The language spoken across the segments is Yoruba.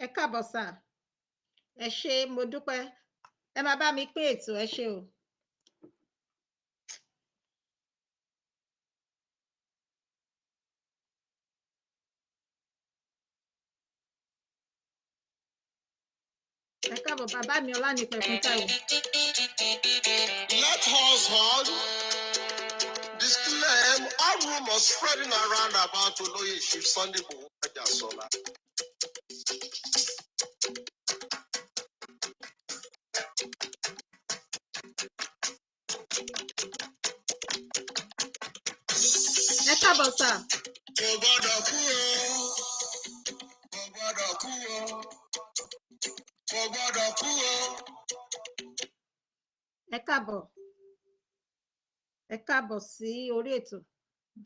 ẹ káàbọ̀ sà. Ẹ ṣé, mo dúpẹ́. Ẹ máa bá mi pín ètò, ẹ ṣé o. Ẹ káàbọ̀ bàbá mi Ọlánìpẹ̀kun Táíwò. Let household disclaim all rumors spreading around about Olaiya Igwe Sunday Igboho. Ẹ káàbọ̀ sà. Kò gbọdọ̀ kú o, kò gbọdọ̀ kú o, kò gbọdọ̀ kú o. Ẹ káàbọ̀ sí orí ètò.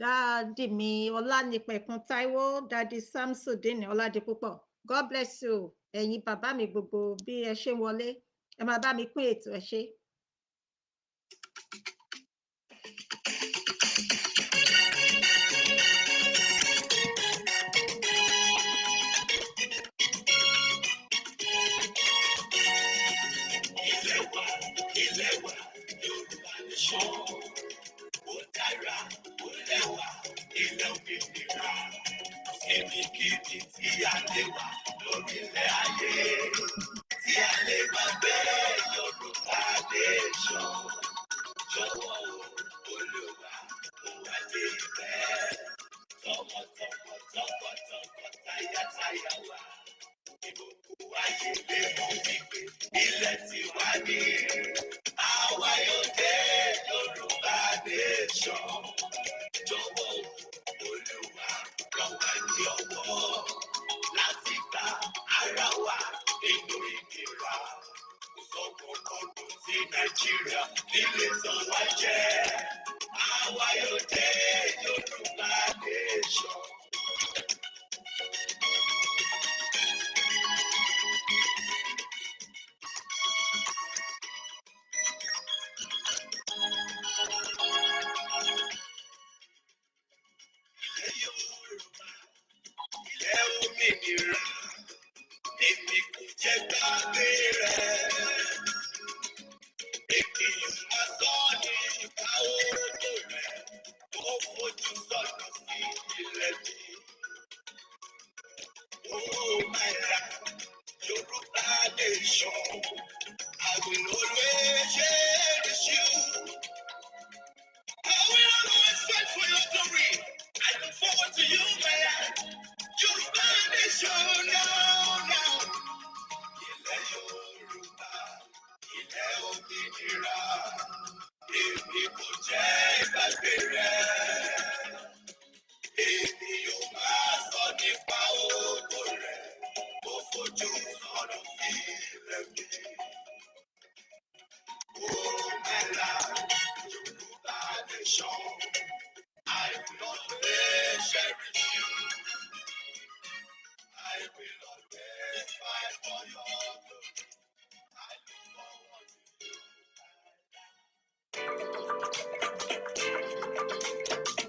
Dáàdì mi Ọlánìpẹ̀kun Táíwò, Dáàdì Samsudeen Ọládipúpọ̀. God bless you. Ẹ̀yin bàbá mi gbogbo bí ẹ ṣe ń wọlé. Ẹ máa bá mi pín ètò, ẹ ṣé. Yorùbá nation, ó dára, ó lẹ́wà, ilẹ̀ òmìnira. Ibikíbi tí a lè wà lórílẹ̀ ayé, tí a lè máa gbé Yorùbá nation. Jọ̀wọ́ o, Olúwa, ó wá dé ibẹ̀. Tọmọtọmọ, tọkọtọkọ, tayátayá wa. Ìbùkún ayé lè mọ̀ wípé ilẹ̀ tiwa ni. Àwa yóò dé Yorùbá nation. Jọ̀wọ́ Olúwa ràn wá ní ọwọ́ láti gba ara wa nínú ìnira. Kò sọ́kòkòrò tí Nàìjíríà nílé tán wá jẹ́. Àwa yóò dé Yorùbá nation. Ilẹ̀ òmìnira, èmi kò jẹ́ gbàgbé rẹ̀. Ènìyàn máa sọ ní ìka odò rẹ̀, ó fojú sọ́nà sí ilẹ̀ mi. Oh my God, Yorùbá nation, I will always cherish you. I will always fight for your glory. I look forward to you, my life. Yorùbá nation, now. Ilẹ̀ Yorùbá, ilẹ̀ òmìnira, èmi kò jẹ́ ìgbàgbé rẹ̀. Èmi yóò máa sọ nípa ògo rẹ̀, mo fojú sọ́nà sí ilẹ̀ mi. Oh my God, Yorùbá nation, I will always cherish you. I will always fight for your glory. I look forward to you.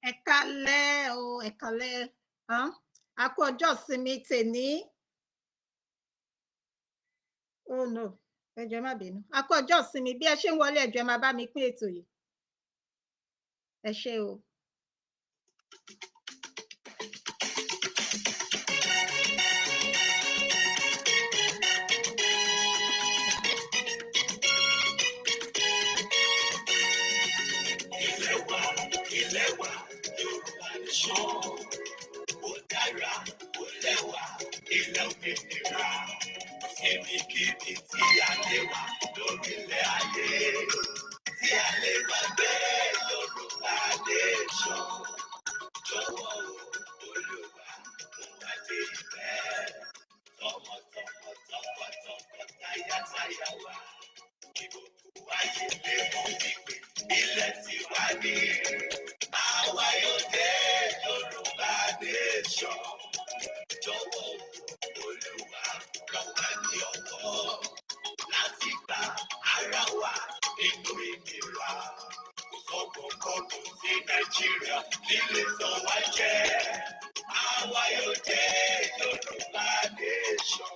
Ẹ kálẹ́ o, ẹ kálẹ́. A kú ọjọ́ ìsinmi tèní. Oh no, ẹ jọ̀ọ́ má bínú. A kú ọjọ́ ìsinmi. Bí ẹ ṣe ń wọlé, ẹ jọ̀ọ́ ẹ máa bá mi pín ètò yìí. Ẹ ṣé o. Ilé wa, Yorùbá nation. Ó dára, ó lẹ́wà, ilẹ̀ òmìnira. Ibikíbi tí a lè wà lórílẹ̀ ayé. Tí a lè wá gbé Yorùbá nation. Jọ̀wọ́ o, Olúwa, mo wá dé ibẹ̀. Tọmọtọmọ, tọkọtọkọ, tayátayá wa. Ìgbòkú ayé lè mọ̀ wípé ilẹ̀ tiwa ni. Àwa yóò dé Yorùbá nation. Jọ̀wọ́ Olúwa ràn wá ní ọwọ́ láti gba ara wa nínú ìnira. Kò sọ́kòkòrò sí Nàìjíríà líle tàn wá jẹ. Àwa yóò dé Yorùbá nation.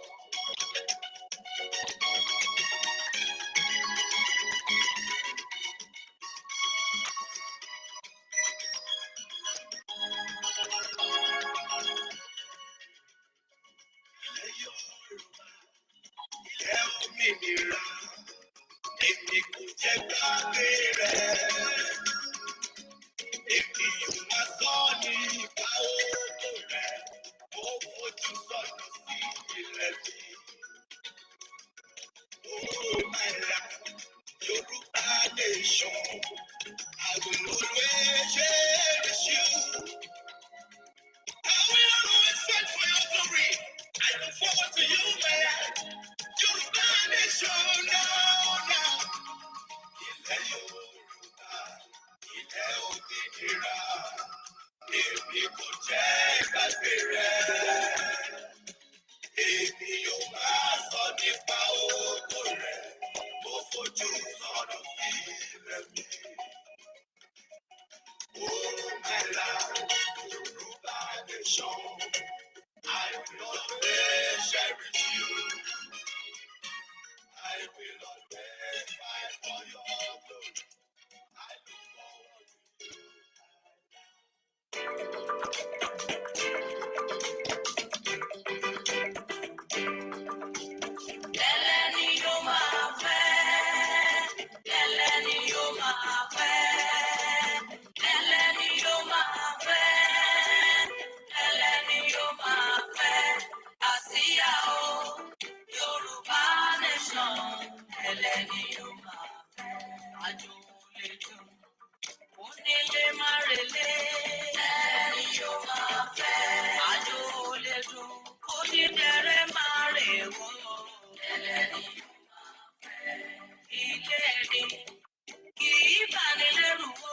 Ilẹ̀ Yorùbá, ilẹ̀ òmìnira, èmi kò jẹ́ gbàgbé rẹ̀. Èmi yóò máa sọ nípa ògo rẹ̀. Mo fojú sọ́nà sí ilẹ̀ mi. Oh my life, Yorùbá nation. I will always cherish you. I will always fight for your glory. I look forward to you, my life. Yorùbá nation now. Ilẹ̀ Yorùbá, ilẹ̀ òmìnira. Èmi kò jẹ́ gbàgbé rẹ̀. Èmi yóò máa sọ nípa ògo rẹ̀. Mo fojú sọ́nà sí ilẹ̀ mi. Oh my life, Yorùbá nation. I will always cherish you. I will always fight for your glory. I look forward to you. Ẹlẹ́ni yóò máa fẹ́, ẹlẹ́ni yóò máa fẹ́, ẹlẹ́ni yóò máa fẹ́, ẹlẹ́ni yóò máa fẹ́. Àsíá o, Yorùbá nation, ẹlẹ́ni yóò máa fẹ́. Àjò lè dùn, onílé má relé, ẹlẹ́ni yóò máa fẹ́. Àjò lè dùn, onídẹrẹ́ má rèwọ́, ẹlẹ́ni yóò máa fẹ́. Ilé ẹni kì í bani lẹ́rù wò,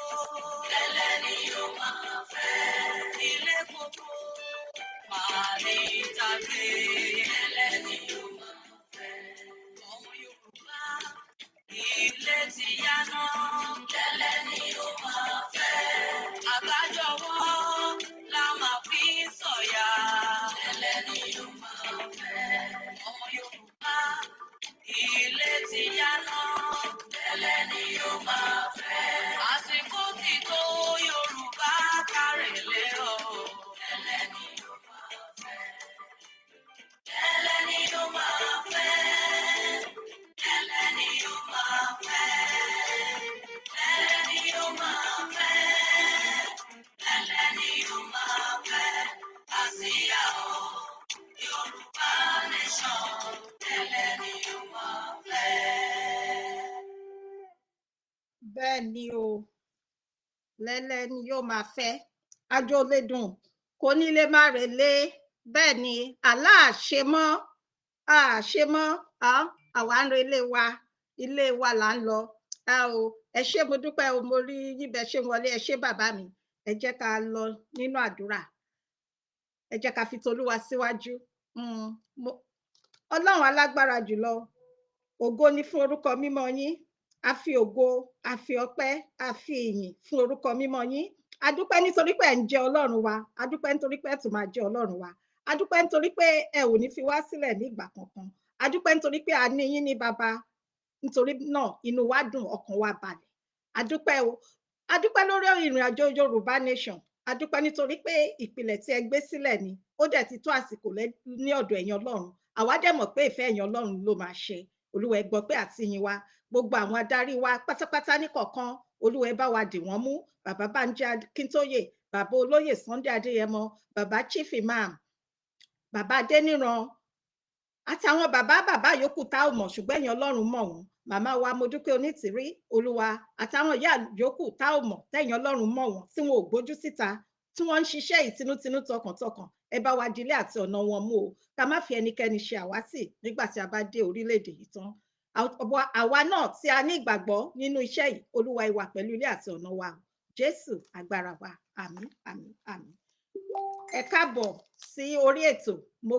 ẹlẹ́ni yóò máa fẹ́. Ilé gbogbo máa ní tàgbé, ẹlẹ́ni yóò máa fẹ́. Ọmọ Yorùbá, ilé ti yá náà, ẹlẹ́ni yóò máa fẹ́. Àgbájọwọ́ la máa fi ń sọ̀yà, ẹlẹ́ni yóò máa fẹ́. Ọmọ Yorùbá, ilé ti yá náà, ẹlẹ́ni yóò máa fẹ́. Àsìkò ti tó Yorùbá kárẹ̀lé o, ẹlẹ́ni yóò máa fẹ́. Ẹlẹ́ni yóò máa fẹ́. Ẹlẹ́ni yóò máa fẹ́. Ẹlẹ́ni yóò máa fẹ́. Ẹlẹ́ni yóò máa fẹ́. Àsíá o, Yorùbá nation. Ẹlẹ́ni yóò máa fẹ́. Bẹ́ẹ̀ ni o, lẹ́lẹ́ni yóò máa fẹ́. Àjò lè dùn, kò nílé má relé. Bẹ́ẹ̀ ni, àláàṣemọ́, àṣemọ́, àwa ń relé wa, ilé wa là ń lọ. Ẹ ṣé mo dúpẹ́ o, mo rí yín bẹ́ ṣe ń wọlé. Ẹ ṣé bàbá mi. Ẹ jẹ́ ká lọ nínú àdúrà. Ẹ jẹ́ ká fi tolúwa síwájú. Ọlọ́run alágbára jùlọ, ògo ni fún orúkọ mímọ́ yín. A fi ògo, a fi ọpẹ́, a fi ìyìn fún orúkọ mímọ́ yín. adúpẹ́ nítorí pé ẹ̀ ń jẹ́ Ọlọ́run wa, adúpẹ́ nítorí pé ẹ̀ tún máa jẹ́ Ọlọ́run wa, adúpẹ́ nítorí pé ẹ ò ní fi wá sílẹ̀ ní ìgbà kankan, adúpẹ́ nítorí pé a ní yín ní baba, nítorí náà inú wa dùn, ọkàn wa balẹ̀. Adúpẹ́ o, adúpẹ́ lórí ìrìn àjò Yorùbá Nation, adúpẹ́ nítorí pé ìpìlẹ̀ tí ẹ gbé sílẹ̀ ni, ó dẹ̀ ti tó àsìkò ní ọ̀dọ̀ ẹ̀yin Ọlọ́run, àwa dẹ̀ mọ̀ pé ìfẹ́ ẹ̀yin Ọlọ́run ló máa ṣe. Olúwa ẹ gbọ́ pé àti yín wa, gbogbo àwọn adarí wa pátápátá ní kọ̀ọ̀kan, Olúwa ẹ bá wa dì wọ́n mú, bàbá Bánjí Akíntóyè, bàbá olóyè Sunday Adéyẹmọ, bàbá Chief Imam, bàbá Adéníran, àtàwọn bàbá yòókù tá ò mọ̀ ṣùgbọ́n ẹ̀yin Ọlọ́run mọ̀ wọ́n, màmá wa Modúpẹ́ Onítìrí, Olúwa, àtàwọn ìyá yòókù tá ò mọ̀ tẹ̀yin Ọlọ́run mọ̀ wọ́n, tí wọn ò gbójú síta, tí wọ́n ń ṣiṣẹ́ ìtinútinú tọkàntọkàn, ẹ bá wa dilé àti ọ̀nà wọn mú o, ká má fi ẹnikẹ́ni ṣe àwátì nígbà tí a bá dé orílẹ̀-èdè yìí tán. Àwa náà tí a ní ìgbàgbọ́ nínú iṣẹ́ yìí, Olúwa ẹ wà pẹ̀lú ilé àti ọ̀nà wa, Jésù agbára wa, àmín, àmín, àmín. Ẹ káàbọ̀ sí orí ètò. Mo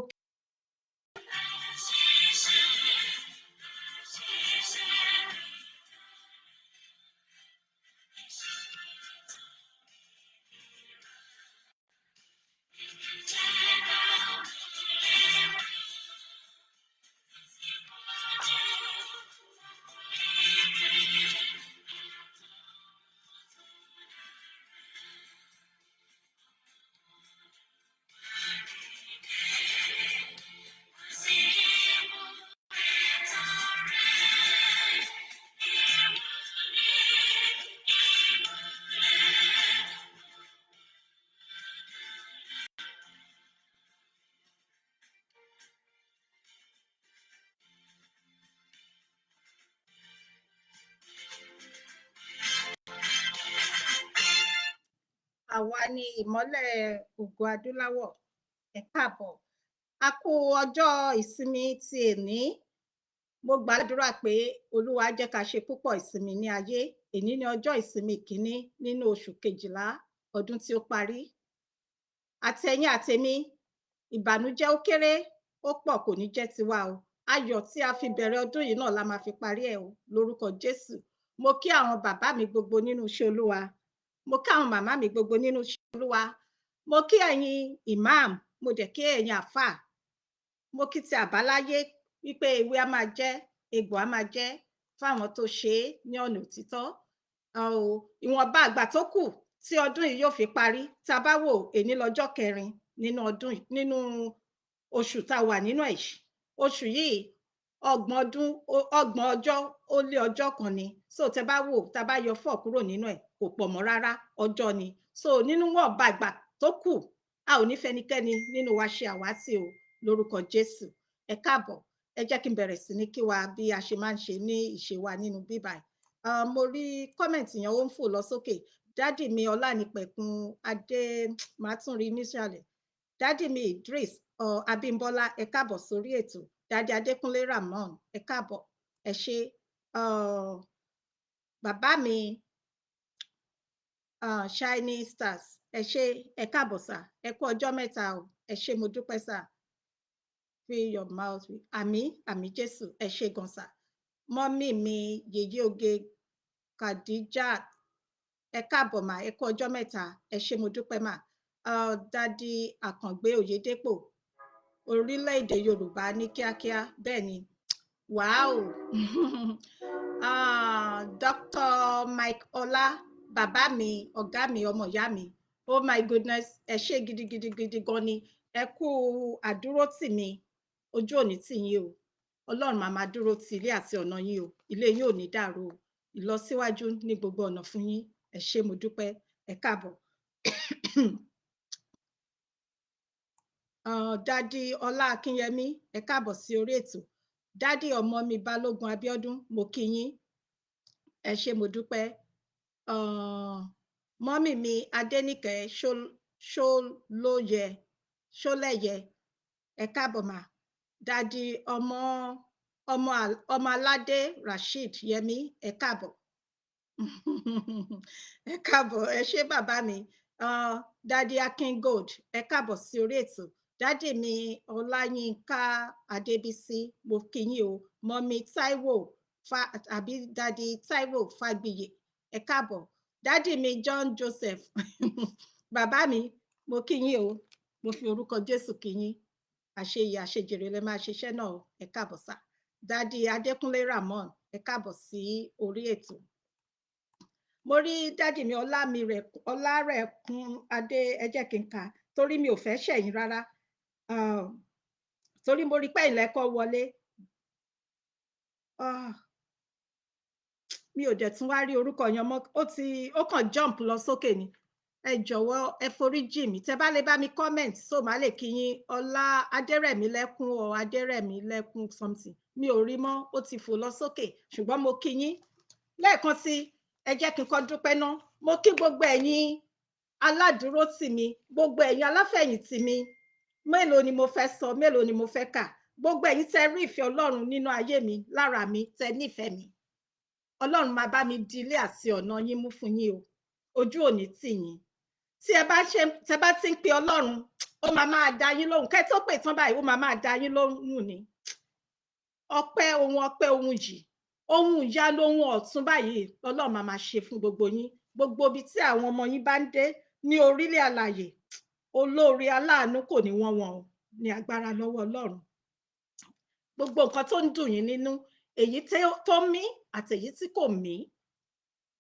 àwa ni ìmọ́lẹ̀ ògo adúláwọ̀, ẹ káàbọ̀. A kú ọjọ́ ìsinmi ti èní. Mo gbàdúrà pé Olúwa jẹ́ ká ṣe púpọ̀ ìsinmi ní ayé. Èní ni ọjọ́ ìsinmi kìíní nínú oṣù kejìlá ọdún tí ó parí. Àtẹ̀yin àtèmi, ìbànújẹ́ ó kéré, ó pọ̀ kò ní jẹ́ tiwa o. Ayọ̀ tí a fi bẹ̀rẹ̀ ọdún yìí náà la máa fi parí ẹ̀ o, lórúkọ Jésù. Mo kí àwọn bàbá mi gbogbo nínú iṣẹ́ Olúwa. Mo kí àwọn màmá mi gbogbo nínú iṣẹ́ Olúwa. Mo kí ẹ̀yin imam, mo dẹ̀ kí ẹ̀yin àfáà. Mo kí ti àbáláyé wípé ewé á máa jẹ́, egbò á máa jẹ́ fáwọn tó ṣe é ní ọ̀nà òtítọ́. Ìwọ̀nba àgbà tó kù tí ọdún yìí yóò fi parí, tá a bá wò èní lọ́jọ́ 4 nínú ọdún, nínú oṣù tá a wà nínú ẹ̀ yìí. Oṣù yìí 30 ọjọ́ ó lé ọjọ́ kan ni. So tẹ bá wò, tá a bá yọ 4 kúrò nínú ẹ̀, kò pọ̀ mọ́ rárá, ọjọ́ ni. So nínú wọ̀nba àgbà tó kù, a ò ní fẹ́nikẹ́ni nínú wa ṣe àwátì o, lórúkọ Jésù. Ẹ káàbọ̀, ẹ jẹ́ kí n bẹ̀rẹ̀ sí ní kí wa bí a ṣe máa ń ṣe ní ìṣe wa nínú bíbáyìí. Mo rí kọ́mẹ̀ntì yẹn ó ń fò lọ sókè. Dádì mi Ọlánìpẹ̀kun Adé, màá tún rí nísàlẹ̀. Dádì mi Idris Abímbọ́lá, ẹ káàbọ̀ sórí ètò. Dádì Adékúnlé Ramon, ẹ káàbọ̀, ẹ ṣé. Bàbá mi Shiny Stars, ẹ ṣé, ẹ káàbọ̀ sà, ẹ kú ọjọ́ mẹ́ta o, ẹ ṣé, mo dúpẹ́ sà. Fill your mouth with àmín, àmín Jésù, ẹ ṣé gan sà. Mọ́mì mi Yèyé Oge Khadijat, ẹ káàbọ̀ mà, ẹ kú ọjọ́ mẹ́ta, ẹ ṣé, mo dúpẹ́ mà. Dádì Àkàngbé Oyèdépò, orílẹ̀-èdè Yorùbá ní kíákíá, bẹ́ẹ̀ ni, wàáò. Dr. Mike Ọlá, bàbá mi, ọ̀gá mi, ọmọ ìyá mi, oh my goodness, ẹ ṣé gidigidi gan ni, ẹ kú àdúrótì mi, ojú òní tì yín o, Ọlọ́run máa máa dúró ti ilé àti ọ̀nà yín o, ilé yín ò ní dàrú o, ìlọsíwájú ní gbogbo ọ̀nà fún yín, ẹ ṣé, mo dúpẹ́, ẹ káàbọ̀. Dádì Ọlá Akínyẹmí, ẹ káàbọ̀ sí orí ètò. Dádì ọmọ mi Balógun Abíọ́dún, mo kí yín, ẹ ṣé, mo dúpẹ́. Mọ́mì mi Adéníkẹ́ Ṣólẹ́yẹ, ẹ káàbọ̀ mà. Dádì ọmọ Aládé Rasheed Yẹmí, ẹ káàbọ̀. Ẹ káàbọ̀, ẹ ṣé bàbá mi. Dádì Akin Gold, ẹ káàbọ̀ sí orí ètò. Dádì mi Ọláyínká Adébísí, mo kí yín o. Mọ́mì Táíwò àbí Dádì Táíwò Fágbìyè, ẹ káàbọ̀. dádì mi John Joseph bàbá mi mo kí yín o, mo fi orúkọ Jésù kí yín, àṣeyẹ àṣejèrè lẹ máa ṣiṣẹ́ náà o, ẹ káàbọ̀ sá. Dádì Adékúnlé Ramon, ẹ káàbọ̀ sí orí ètò. Mo rí dádì mi Ọlárẹ̀kún Adé, ẹ jẹ́ kí n kà torí mi ò fẹ́ ṣẹ̀yìn rárá, torí mo rí pé ìlẹ́kọ̀ wọlé. Mi ò dẹ̀ tún wá rí orúkọ yẹn mọ́, ó kàn jump lọ sókè ni. Ẹ jọ̀wọ́ ẹ foríjì mí, tẹ́ bá lè bá mi comment so màá lè kí yín. Ọlá Adérẹ̀mílẹ́kún o Adérẹ̀mílẹ́kún something, mi ò rí mọ́, ó ti fò lọ sókè, ṣùgbọ́n mo kí yín lẹ́ẹ̀kan sí. Ẹ jẹ́ kí n kọ́ dúpẹ́ ná. Mo kí gbogbo ẹ̀yin aládùúró tì mí, gbogbo ẹ̀yin aláfẹ̀yìntì mi, mélòó ni mo fẹ́ sọ, mélòó ni mo fẹ́ kà. Gbogbo ẹ̀yin tẹ́ rí ìfẹ́ Ọlọ́run nínú ayé mi, lára mi, tẹ́ nífẹ̀ẹ́ mi. Ọlọ́run máa bá mi di ilé àti ọ̀nà yín mú fún yín o, ojú ò ní tì yín. Tí ẹ bá ti ń pe Ọlọ́run, ó máa dá yín lóhùn. Kẹ́ tó pè tán báyìí, ó máa dá yín lóhùn ni. Ọpẹ́ ohun yìí, ohun ìyá lóhun ọ̀tún báyìí, Ọlọ́run máa ṣe fún gbogbo yín. Gbogbo ibi tí àwọn ọmọ yín bá ń dé ní orílẹ̀ alààyè, olóore aláàánú kò ní wọ́n wọn o, ní agbára lọ́wọ́ Ọlọ́run. Gbogbo nǹkan tó ń dùn yín nínú, èyí tó mí àti èyí tí kò mí,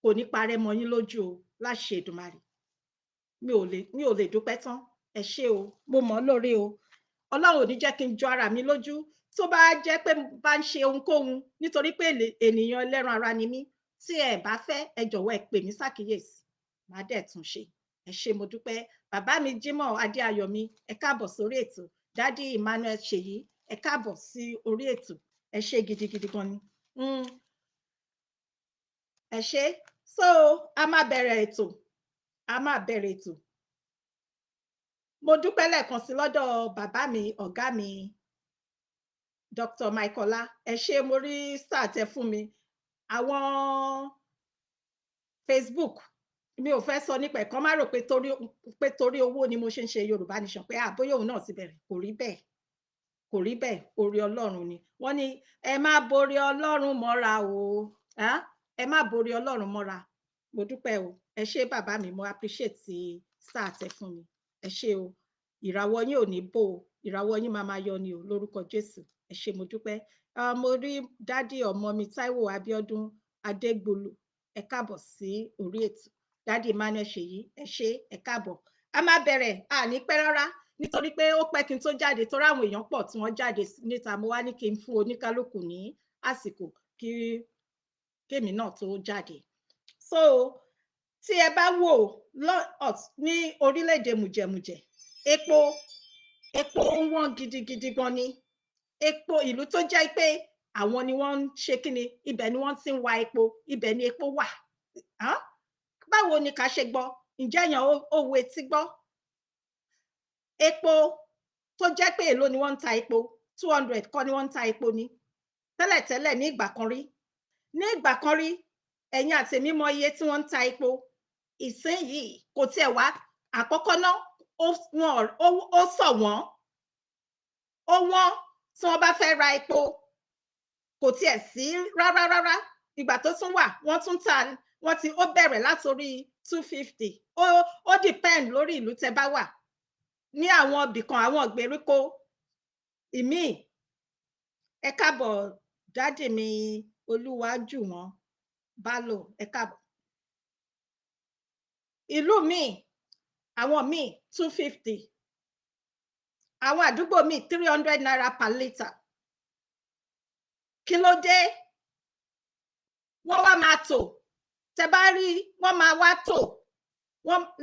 kò ní parẹ́ mọ́ yín lójú o, láṣẹ Èdùmàrè. Mi ò lè dúpẹ́ tán. Ẹ ṣé o, mo mọ̀ lórí o. Ọlọ́run ò ní jẹ́ kí n jọ ara mi lójú tó bá jẹ́ pé bá ń ṣe ohunkóhun, nítorí pé ènìyàn ẹlẹ́ran ara ni mí. Tí ẹ bá fẹ́, ẹ jọ̀wọ́ ẹ pè mí ṣàkíyèsí, màá dẹ̀ tún ṣe. Ẹ ṣé mo dúpẹ́. Bàbá mi Jímọ̀ Adéayọ̀mí, ẹ káàbọ̀ sórí ètò. Dádì Emmanuel Ṣèyí, ẹ káàbọ̀ sí orí ètò. Ẹ ṣé gidigidi gan ni. Ẹ ṣé. So a máa bẹ̀rẹ̀ ètò. Mo dúpẹ́ lẹ́ẹ̀kan sí lọ́dọ̀ bàbá mi, ọ̀gá mi, Dr. Michaela. Ẹ ṣé, mo rí star tẹ fún mi. Àwọn Facebook, mi ò fẹ́ sọ nípa ẹ̀kọ́, má rò pé torí owó ni mo ṣe ń ṣe Yorùbá Nation, pé àbóyá òun náà ti bẹ̀rẹ̀. Kò rí bẹ́ẹ̀, orí Ọlọ́run ni. Wọ́n ní ẹ má borí Ọlọ́run mọ́ra o. Ẹ má borí Ọlọ́run mọ́ra. Mo dúpẹ́ o. Ẹ ṣé bàbá mi, mo appreciate star tẹ fún mi. Ẹ ṣé o. Ìràwọ̀ yín ò ní bò o. Ìràwọ̀ yín máa yọ ni o, lórúkọ Jésù. Ẹ ṣé mo dúpẹ́. Mo rí dádì ọmọ mi Táíwò Abíọ́dún Adégbolu, ẹ káàbọ̀ sí orí ètò. Dádì Emmanuel Ṣèyí, ẹ ṣé, ẹ káàbọ̀. A máa bẹ̀rẹ̀, àní pẹ́ rárá, nítorí pé ó pẹ́ kí n tó jáde, torí àwọn èèyàn pọ̀ tí wọ́n jáde níta. Mo wá ní kí n fún oníkálùkù ní àsìkò kí kémi náà tó jáde. So tí ẹ bá wò ní orílẹ̀-èdè mùjẹ̀mùjẹ̀, epo wọ́n gidigidi gan ni. Epo, ìlú tó jẹ́ pé àwọn ni wọ́n ń ṣe kíni, ibẹ̀ ni wọ́n ti ń wa epo, ibẹ̀ ni epo wà. Báwo ni ká ṣe gbọ́? Ǹjẹ́ èèyàn ó wo etí gbọ́? Epo tó jẹ́ pé èló ni wọ́n ń ta epo, 200 kọ́ ni wọ́n ń ta epo ni. Tẹ́lẹ̀tẹ́lẹ̀ ní ìgbà kan rí, ẹ̀yin àti èmi mọ iye tí wọ́n ń ta epo. Ìsinyìí kò tiẹ̀ wá, àkọ́kọ́ náà ó sọ wọ́n, ó wọ́n tí wọ́n bá fẹ́ ra epo, kò tiẹ̀ sí rárá. Ìgbà tó tún wà, wọ́n tún ta, ó bẹ̀rẹ̀ látorí 250. Ó depend lórí ìlú tẹ́ bá wà. Ní àwọn ibìkan, àwọn ìgbèríko ìmíì. Ẹ káàbọ̀ dádì mi Olúwajùwọ̀n Bálò, ẹ káàbọ̀. Ìlú míì, àwọn míì 250. Àwọn àdúgbò míì 300 naira per litre. Kí ló dé? Wọ́n wá máa tò. Tẹ́ bá rí, wọ́n máa wá tò.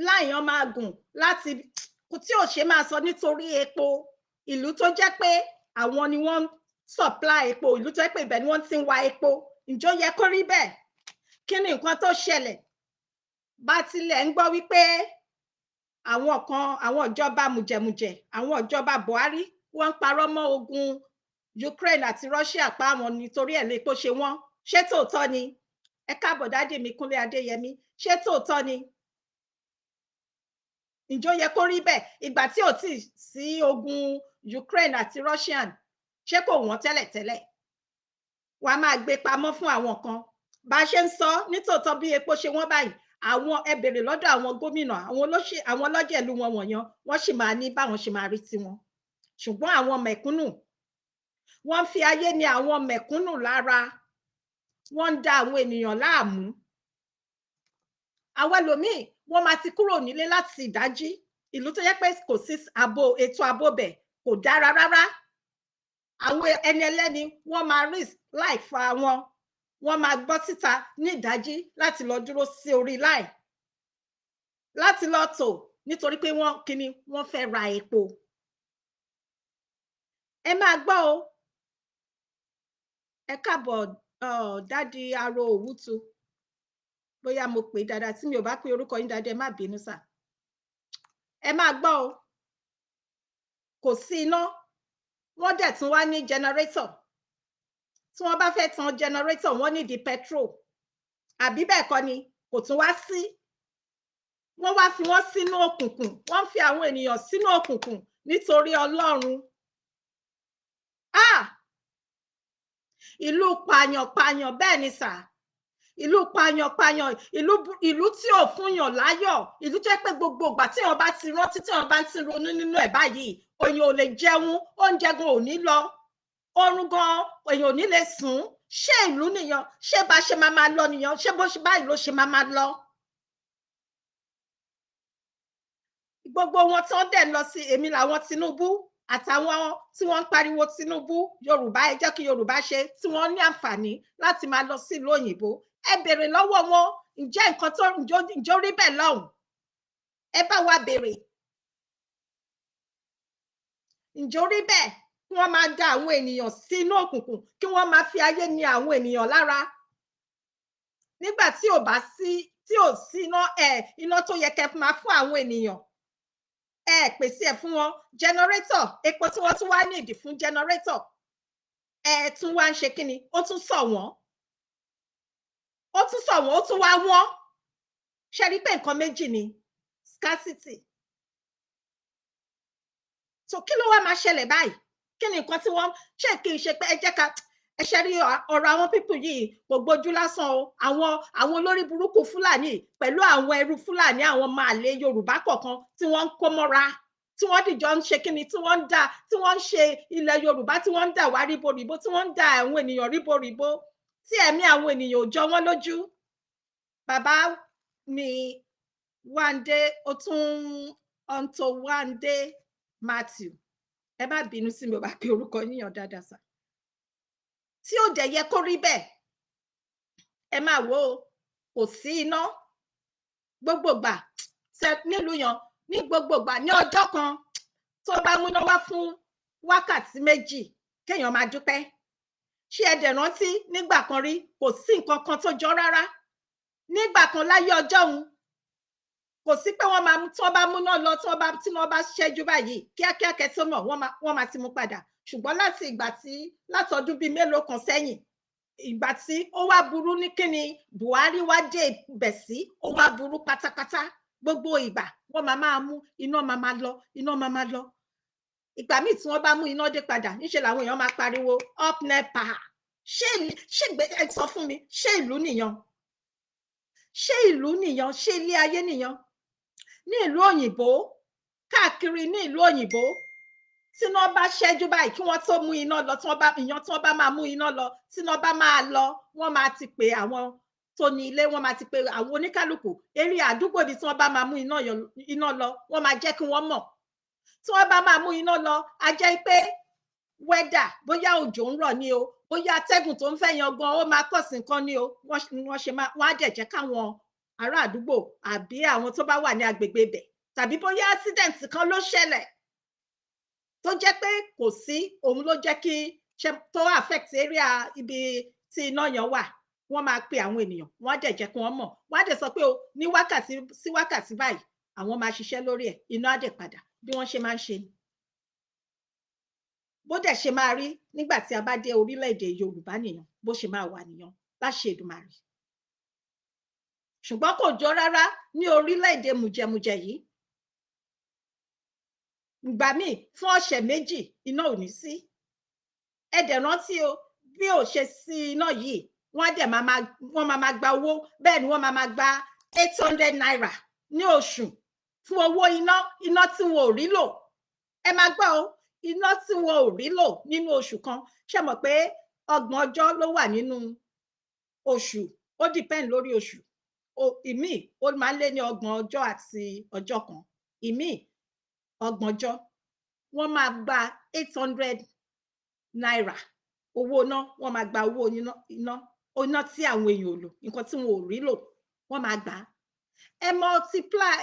Láyàn máa gùn láti tí ò ṣe máa sọ nítorí epo. Ìlú tó jẹ́ pé àwọn ni wọ́n supply epo, ìlú tó jẹ́ pé ibẹ̀ ni wọ́n ti ń wa epo. Ǹjọ́ yẹ kó rí bẹ́ẹ̀? Kí ni nǹkan tó ṣẹlẹ̀? Bá tilẹ̀ ń gbọ́ wípé àwọn ìjọba mùjẹ̀mùjẹ̀, àwọn ìjọba Buhari, wọ́n ń parọ́ mọ́ ogun Ukraine àti Russia pa àwọn nítorí ẹ̀ lépo ṣe wọ́n. Ṣé tòótọ́ ni? Ẹ káàbọ̀ dádì mi Kúnlé Adéyẹmí. Ṣé tòótọ́ ni? Ǹjọ́ yẹ kó rí bẹ́ẹ̀? Ìgbà tí ò tí sí ogun Ukraine àti Russian, ṣé kò wọ́n tẹ́lẹ̀tẹ́lẹ̀? Wàá máa gbé pamọ́ fún àwọn kan. Bá ṣe ń sọ nítòótọ́ bí epo ṣe wọ́n báyìí, àwọn ẹ bèrè lọ́dọ̀ àwọn gómìnà àwọn ọlọ́jẹ̀lú wọn wọ̀nyàn wọ́n sì máa ní báwọn ṣe máa rí tiwọn ṣùgbọ́n àwọn mẹ̀kúnnù wọ́n fi ayé ní àwọn mẹ̀kúnnù lára wọ́n ń da àwọn ènìyàn láàmú àwọn ẹlòmíì wọ́n máa ti kúrò nílé láti ìdájí ìlú tó yẹ pé kò sí ètò ààbò bẹ̀ kò dára rárá àwọn ẹni ẹlẹ́ni wọ́n máa risk life àwọn wọ́n máa gbọ́ síta ní ìdájí láti lọ dúró sí orí line láti lọ tò nítorí pé wọ́n fẹ́ ra epo ẹ máa gbọ́ o ẹ káàbọ̀ dádì Aró Òwútu bóyá mo pè dáadáa tí mi ò bá pè orúkọ yín dáadáa ẹ má bínú sà ẹ máa gbọ́ o kò sí iná wọ́n dẹ̀ tún wá ní generator tí wọ́n bá fẹ́ tan generator wọ́n ní di petrol àbí bẹ́ẹ̀ kọ́ ni kò tún wá sí wọ́n wá fi wọ́n sínú òkùnkùn wọ́n fi àwọn ènìyàn sínú òkùnkùn nítorí Ọlọ́run ìlú pààyàn bẹ́ẹ̀ ni sà ìlú pààyàn ìlú tí ò fúnyàn láyọ̀ ìlú tó yẹ pé gbogbo ìgbà tí wọ́n bá ti rántí tí wọ́n bá ti ronú nínú ẹ̀ báyìí èèyàn ò lè jẹun oúnjẹ gan ò ní lọ oorun gan èèyàn ò ní lè sùn ṣé ìlú nìyẹn ṣé bá ṣe máa lọ nìyẹn ṣé bó ṣe báyìí ló ṣe máa lọ. gbogbo wọn tí wọ́n dẹ̀ lọ sí èmi làwọn Tinubu àtàwọn tí wọ́n ń pariwo Tinubu Yorùbá ẹ jẹ́ kí Yorùbá ṣe tí wọ́n ní àǹfààní láti máa lọ sí ìlú òyìnbó ẹ béèrè lọ́wọ́ wọn ǹjẹ́ nǹkan tó ǹjọ́ rí bẹ́ẹ̀ lọ́hùn ẹ bá wa béèrè ǹjọ́ rí bẹ́ẹ̀ kí wọ́n máa da àwọn ènìyàn sínú òkùnkùn kí wọ́n máa fi ayé ní àwọn ènìyàn lára nígbà tí ò sí iná tó yẹ kẹ́ máa fún àwọn ènìyàn pèsè ẹ̀ fún wọn generator epo tí wọ́n tún wá ní ìdí fún generator tún wá ń ṣe kíni ó tún sọ wọ́n ó tún wá wọ́n ṣe rí pé nǹkan méjì ni scarcity so kí ló wá máa ṣẹlẹ̀ báyìí kí ni nǹkan tí wọ́n ṣe kí n ṣe pé ẹ jẹ́ ká ẹ ṣe rí ọ̀rọ̀ àwọn pípù yìí kò gbójú lásán o àwọn olórí burúkú Fúlàní pẹ̀lú àwọn ẹrú Fúlàní àwọn máàlé Yorùbá kọ̀ọ̀kan tí wọ́n ń kó mọ́ra tí wọ́n dìjọ ń ṣe kíni tí wọ́n ń ṣe ilẹ̀ Yorùbá tí wọ́n ń dà wá ríboríbo tí wọ́n ń dà àwọn ènìyàn ríboríbo tí ẹ̀mí àwọn ènìyàn ò jọ wọ́n lójú bàbá mi Wándé ó tún onto Wándé Matthew ẹ má bínú sí mi ò bá pe orúkọ yíyan dáadáa sá tí ó dẹ̀ yẹ kó rí bẹ́ẹ̀ ẹ máa wò ó kò sí iná gbogbogbà nílùú yan ní gbogbogbà ní ọjọ́ kan tó bá múná wá fún wákàtí méjì kéèyàn máa dúpẹ́ ṣé ẹ dẹ̀ rántí nígbà kan rí kò sí nǹkan kan tó jọ rárá nígbà kan láyé ọjọ́ òun kò sí pé tí wọ́n bá múná lọ tí wọ́n bá ṣẹ́jú báyìí kíákíá kẹsàn-án wọ́n máa ti mú padà ṣùgbọ́n láti ọdún bíi mélòó kan sẹ́yìn ìgbà tí ó wá burú ní kíni Buhari wá dé ibẹ̀ sí ó wá burú pátápátá gbogbo ìgbà wọ́n máa mú iná máa lọ ìgbà míì tí wọ́n bá mú iná dé padà níṣẹ́ làwọn èèyàn máa pariwo up nepa ṣé ẹ sọ fún mi ṣé ìlú nìyẹn ṣé ilé ayé nìyẹn ní ìlú òyìnbó káàkiri ní ìlú òyìnbó tí wọ́n bá ṣẹ́jú báyìí kí wọ́n tó mú iná lọ tí wọ́n bá máa mú iná lọ tí wọ́n bá máa lọ wọ́n máa ti pè àwọn tó ní ilé wọ́n máa ti pè àwọn oníkálukú eré àdúgbò ibi tí wọ́n bá máa mú iná lọ wọ́n máa jẹ́ kí wọ́n mọ̀ tí wọ́n bá máa mú iná lọ a jẹ́ pé wẹ́dà bóyá òjò ń rọ̀ ni o bóyá atẹ́gùn tó ń fẹ́ yan gan ó máa kọ̀ sí nǹkan ni o wọ́n á dẹ̀ jẹ́ káwọn ará àdúgbò àbí àwọn tó bá wà ní agbègbè ibẹ̀ tàbí bóyá accident kan ló ṣẹlẹ̀ tó jẹ́ pé kò sí òun ló jẹ́ kí tó affect area ibi tí iná yẹn wà wọ́n máa pe àwọn ènìyàn wọ́n á dẹ̀ jẹ́ kí wọ́n mọ̀ wọ́n á dẹ̀ sọ pé o ní wákàtí sí wákàtí báyìí àwọn máa ṣiṣẹ́ lórí ẹ̀ iná á dẹ̀ padà bí wọ́n ṣe máa ń ṣe ni bó dẹ̀ ṣe máa rí nígbà tí a bá dé orílẹ̀-èdè Yorùbá nìyẹn bó ṣe máa wà nìyẹn láṣẹ Èdùmàrè ṣùgbọ́n kò jọ rárá ní orílẹ̀-èdè mùjẹmùjẹ yìí ìgbà míì fún ọ̀sẹ̀ méjì iná ò ní sí ẹ dẹ̀ rántí o bí ò ṣe sí iná yìí wọ́n á dẹ̀ máa gba owó bẹ́ẹ̀ ni wọ́n máa gba 800 naira ní oṣù fún owó iná tí wọn ò rí lò. Ẹ máa gbọ́ o, iná tí wọn ò rí lò nínú oṣù kan. Ṣé mọ̀ pé 30 ọjọ́ ló wà nínú oṣù, ó depend lórí oṣù. Ìmíì ó máa ń lé ní 30 ọjọ́ àti ọjọ́ kan, ìmíì 30 ọjọ́. Wọ́n máa gba 800 naira owó iná, wọ́n máa gba owó iná tí àwọn èèyàn ò lò, nǹkan tí wọn ò rí lò, wọ́n máa gbà á. Ẹ multiply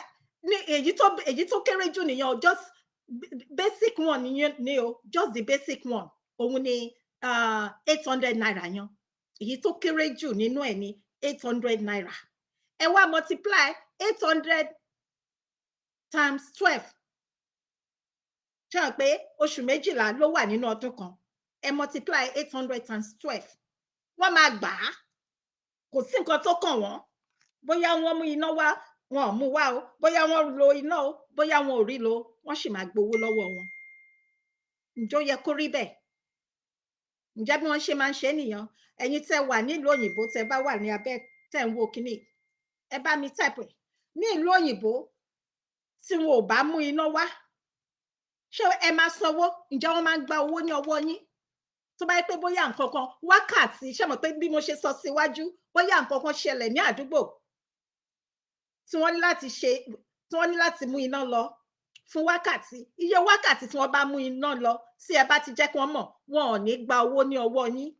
ní èyí tó kéré jù nìyẹn, just basic one nìyẹn ni o, just the basic one, òun ni 800 naira yan. Èyí tó kéré jù nínú ẹ̀ ni 800 naira. Ẹ wá multiply 800 times 12. Ṣé o pé oṣù 12 ló wà nínú ọdún kan? Ẹ multiply 800 times 12. Wọ́n máa gbà á. Kò sí nǹkan tó kàn wọ́n. Bóyá wọ́n mú iná wá, wọn ò mú wá o. Bóyá wọ́n lo iná o, bóyá wọn ò rí lò, wọ́n sì máa gbowó lọ́wọ́ wọn. Ǹjẹ́ ó yẹ kó rí bẹ́ẹ̀? Ǹjẹ́ bí wọ́n ṣe máa ń ṣe nìyẹn? Ẹ̀yin tẹ́ wà nílùú òyìnbó, tẹ́ bá wà ní abẹ́ tẹ́ ń wo kíní, ẹ bá mi type ẹ̀. Ní ìlú òyìnbó tí wọn ò bá mú iná wá, ṣé ẹ máa sanwó? Ǹjẹ́ wọ́n máa ń gba owó ní ọwọ́ yín? Tó bá yẹ pé bóyá nǹkan kan wákàtí, ṣé mọ̀ pé bí mo ṣe sọ síwájú, bóyá nǹkan kan ṣẹlẹ̀ ní àdúgbò tí wọ́n ní láti mú iná lọ fún wákàtí, iye wákàtí tí wọ́n bá mú iná lọ, tí ẹ bá ti jẹ́ kí wọ́n mọ̀, wọn ò ní gba owó ní ọwọ́ yín.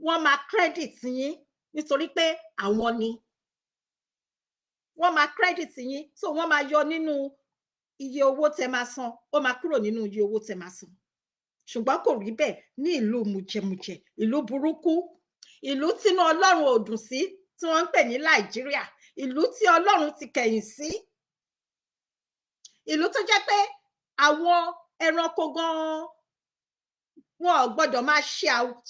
Wọ́n máa credit yín nítorí pé àwọn ni. Wọ́n máa credit yín, so wọ́n máa yọ nínú iye owó tẹ́ máa san, ó máa kúrò nínú iye owó tẹ́ máa san. Ṣùgbọ́n kò rí bẹ́ẹ̀ ní ìlú mùjẹmùjẹ, ìlú burúkú, ìlú tínú Ọlọ́run ò dùn sí, tí wọ́n ń pè ní Nàìjíríà, ìlú tí Ọlọ́run ti kẹ̀yìn sí, ìlú tó jẹ́ pé àwọn ẹranko gan-an wọn ò gbọ́dọ̀ máa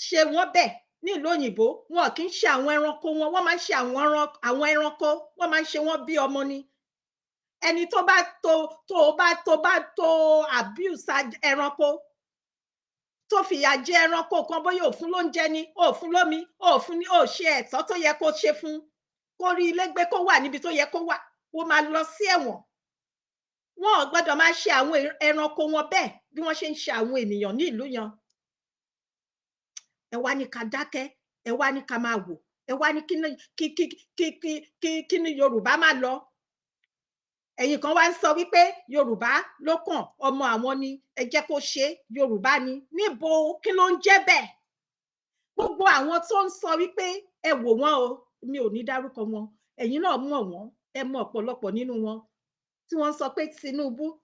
ṣe wọ́n bẹ́ẹ̀. Ní ìlú òyìnbó wọn kì í ṣe àwọn ẹranko wọn, wọ́n máa ń ṣe àwọn ẹranko, wọ́n máa ń ṣe wọ́n bí ọmọ ni. Ẹni tó bá abuse ẹranko, tó fìyà jẹ ẹranko kan, bóyá ò fún lóúnjẹ ni, ò fún lómi, ò fún ní, ò ṣe ẹ̀tọ́ tó yẹ kó ṣe fún, kó rí ilé gbé, kó wà níbi tó yẹ kó wà, ó máa lọ sí ẹ̀wọ̀n. Wọn ò gbọ́dọ̀ máa ṣe àwọn ẹranko wọn bẹ́ẹ̀ bí wọ́n ṣe ń ṣe àwọn ènìyàn ní ìlú yẹn. Ẹ wá ní ká dákẹ́, ẹ wá ní ká máa wò, ẹ wá ní kí ni Yorùbá máa lọ. Ẹ̀yin kan wá ń sọ wípé Yorùbá ló kàn, ọmọ àwọn ni, ẹ jẹ́ kó ṣe, Yorùbá ni. Níbo? Kí ló ń jẹ́ bẹ́ẹ̀? Gbogbo àwọn tó ń sọ wípé ẹ wò wọ́n o, mi ò ní dárúkọ wọn, ẹ̀yin náà mọ̀ wọ́n, ẹ mọ̀ ọ̀pọ̀lọpọ̀ nínú wọn, tí wọ́n sọ pé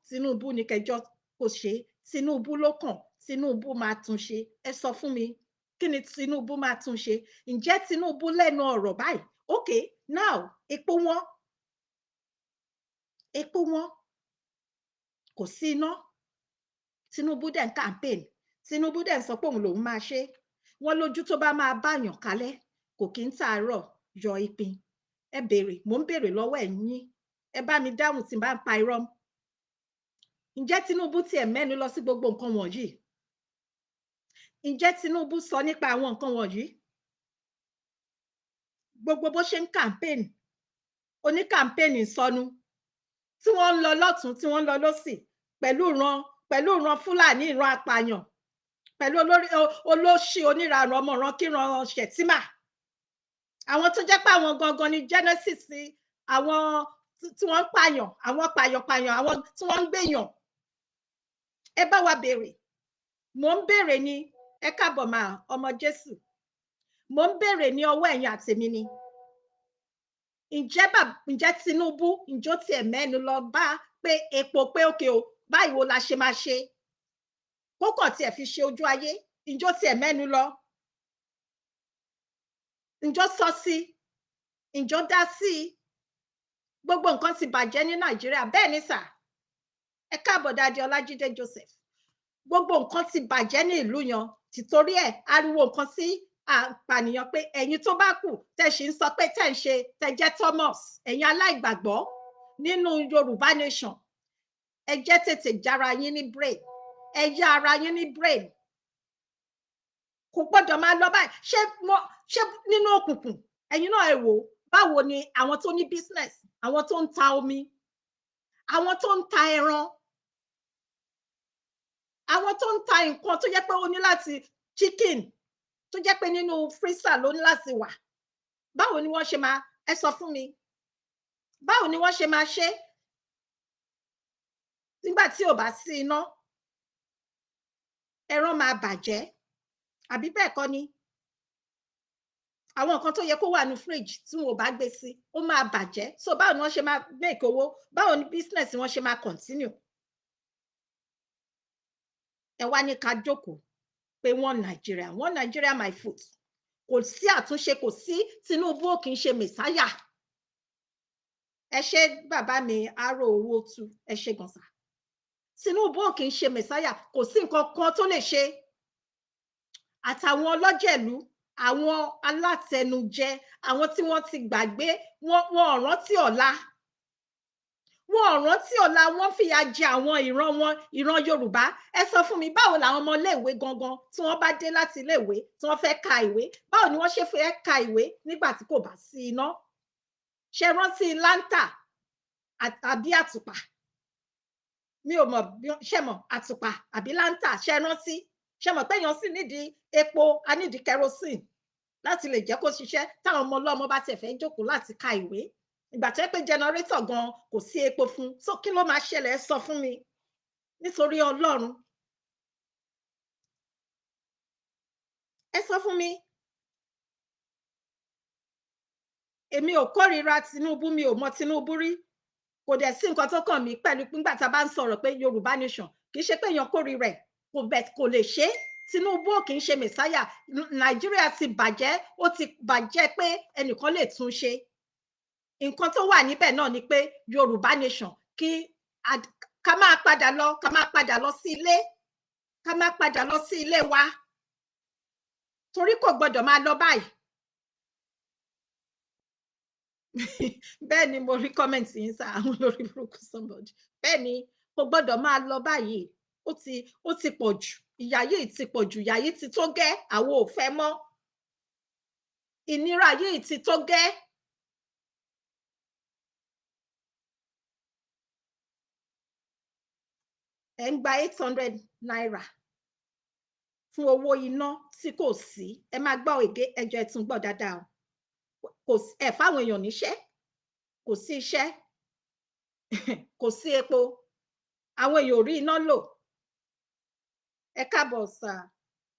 Tinubu ni kẹjọ kó ṣe, Tinubu ló kàn, Tinubu máa tún ṣe. Ẹ sọ fún mi, kí ni Tinubu máa tún ṣe? Ǹjẹ́ Tinubu lẹ́nu ọ̀rọ̀ báyìí? Okay, now epo wọn, kò sí iná. Tinubu dẹ̀ ń campaign, Tinubu dẹ̀ ń sọ pé òun lòun máa ṣe. Wọ́n lójú tó bá máa báyàn kalẹ̀ kò kí ń tàárọ̀ yọ ìpín. Ẹ béèrè, mò ń béèrè lọ́wọ́ ẹ̀yin, ẹ bá mi dáhùn tí n bá ń pa irọ́. Ǹjẹ́ Tinubu tiẹ̀ mẹ́nu lọ sí gbogbo nǹkan wọ̀nyí? Ǹjẹ́ Tinubu sọ nípa àwọn nǹkan wọ̀nyí? Gbogbo bó ṣe ń campaign, oní campaign sọnù, tí wọ́n ń lọ lọ́tún, tí wọ́n ń lọ lọ́sì, pẹ̀lú ìran Fúlàní, ìran apààyàn, pẹ̀lú olóṣì oníranú ọmọ ìran kíran Ṣẹ̀tímà. Àwọn tó jẹ́ pé àwọn gangan ni genesis àwọn tí wọ́n ń pààyàn, àwọn pààyàn, àwọn tí wọ́n ń gbèyàn. Ẹ bá wa béèrè, mò ń béèrè ni, ẹ káàbọ̀ máa ọmọ Jésù, mò ń béèrè ní ọwọ́ ẹ̀yin àtèmi ni. Ǹjẹ́ Tinubu, ǹjọ́ tiẹ̀ mẹ́nu lọ bá pé epo, pé òkè o, báyìí wo la ṣe máa ṣe? Kókàn tiẹ̀ fi ṣe ojú ayé, ǹjọ́ tiẹ̀ mẹ́nu lọ? Ǹjọ́ sọ sí? Ǹjọ́ dá sí? Gbogbo nǹkan ti bàjẹ́ ní Nàìjíríà, bẹ́ẹ̀ ni sà. Ẹ káàbọ̀ Daddy Ọlájídé Joseph. Gbogbo nǹkan ti bàjẹ́ ní ìlú yan, títorí ẹ̀ ariwo nǹkan sí àpànìyàn pé ẹ̀yin tó bá kù tẹ́ ṣì ń sọ pé tẹ́ ń ṣe, tẹ́ jẹ́ Thomas, ẹ̀yin aláìgbàgbọ́ nínú Yorùbá nation, ẹ jẹ́ tètè jára yín ní brain, ẹ yá ara yín ní brain. Kò gbọ́dọ̀ máa lọ báyìí. Ṣé nínú òkùnkùn, ẹ̀yin náà ẹ wò, báwo ni àwọn tó ní business, àwọn tó ń ta omi, àwọn tó ń ta ẹran, àwọn tó ń ta nǹkan tó jẹ́ pé ó ní láti chicken tó jẹ́ pé nínú freezer ló ní láti wà. Báwo ni wọ́n ṣe máa, ẹ sọ fún mi, báwo ni wọ́n ṣe máa ṣe nígbà tí ò bá sí iná? Ẹran máa bàjẹ́, àbí bẹ́ẹ̀ kọ́ ni? Àwọn nǹkan tó yẹ kó wà ní fridge tí wọn ò bá gbé sí, ó máa bàjẹ́. So báwo ni wọ́n ṣe máa make owó? Báwo ni business wọn ṣe máa continue? Ẹ wá ní ká jókòó pé one Nigeria my foot. Kò sí àtúnṣe, kò sí, Tinubu ò kì í ṣe mẹ̀sáyà. Ẹ ṣé bàbá mi aró owó tú, ẹ ṣé gan sà. Tinubu ò kì í ṣe mẹ̀sáyà, kò sí nǹkan kan tó lè ṣe. Àtàwọn ọlọ́jẹ̀lú, àwọn alátẹnujẹ, àwọn tí wọ́n ti gbàgbé, wọn ò rántí ọ̀la. Wọn ò rántí ọ̀la, wọ́n fìyà jẹ àwọn ìran wọn, ìran Yorùbá. Ẹ sọ fún mi, báwo làwọn ọmọ iléèwé gangan tí wọ́n bá dé láti iléèwé tí wọ́n fẹ́ ka ìwé, báwo ni wọ́n ṣe fẹ́ ka ìwé nígbà tí kò bá sí iná? Ṣé rántí láńtà àbí àtùpà? Mi ò mọ̀, ṣé mọ̀ àtùpà àbí láńtà, ṣé rántí? Ṣé mọ̀ pé èèyàn sì nídìí epo, a nídìí kerosene láti lè jẹ́ kó ṣiṣẹ́ táwọn ọmọ ọlọ́mọ bá tiẹ̀ fẹ́ jókòó láti ka ìwé. Ìgbà tó yẹ pé generator gan kò sí epo fún. So kí ló máa ṣẹlẹ̀? Ẹ sọ fún mi. Nítorí Ọlọ́run. Ẹ sọ fún mi. Èmi ò kórìíra Tinubu, mi ò mọ Tinubu rí. Kò dẹ̀ sí nǹkan tó kàn mí pẹ̀lú nígbà tá a bá ń sọ̀rọ̀ pé Yorùbá nation, kì í ṣe pé èèyàn kórìíra ẹ̀, kò lè ṣe. Tinubu ò kì í ṣe mẹ̀sáyà. Nàìjíríà ti bàjẹ́, ó ti bàjẹ́ pé ẹnìkan lè tún ṣe. Nǹkan tó wà níbẹ̀ náà ni pé Yorùbá nation, ká máa padà lọ sí ilé, ká máa padà lọ sí ilé wa, torí kò gbọdọ̀ máa lọ báyìí. Bẹ́ẹ̀ ni mo rí comment yín sá, àwọn olórí burúkú somebody. Bẹ́ẹ̀ ni kò gbọdọ̀ máa lọ báyìí, ó ti pọ̀ jù, ìyà yìí ti pọ̀ jù, ìyà yìí ti tó gẹ́, àwọn ò fẹ́ mọ́. Ìnira yìí ti tó gẹ́. Ẹ ń gba 800 naira fún owó iná tí kò sí. Ẹ máa gbọ́ èdè, ẹjọ́ ẹ tún gbọ́ dáadáa o. Kò ẹ fáwọn èèyàn níṣẹ́, kò sí iṣẹ́, kò sí epo, àwọn èèyàn ò rí iná lò. Ẹ káàbọ̀ sà,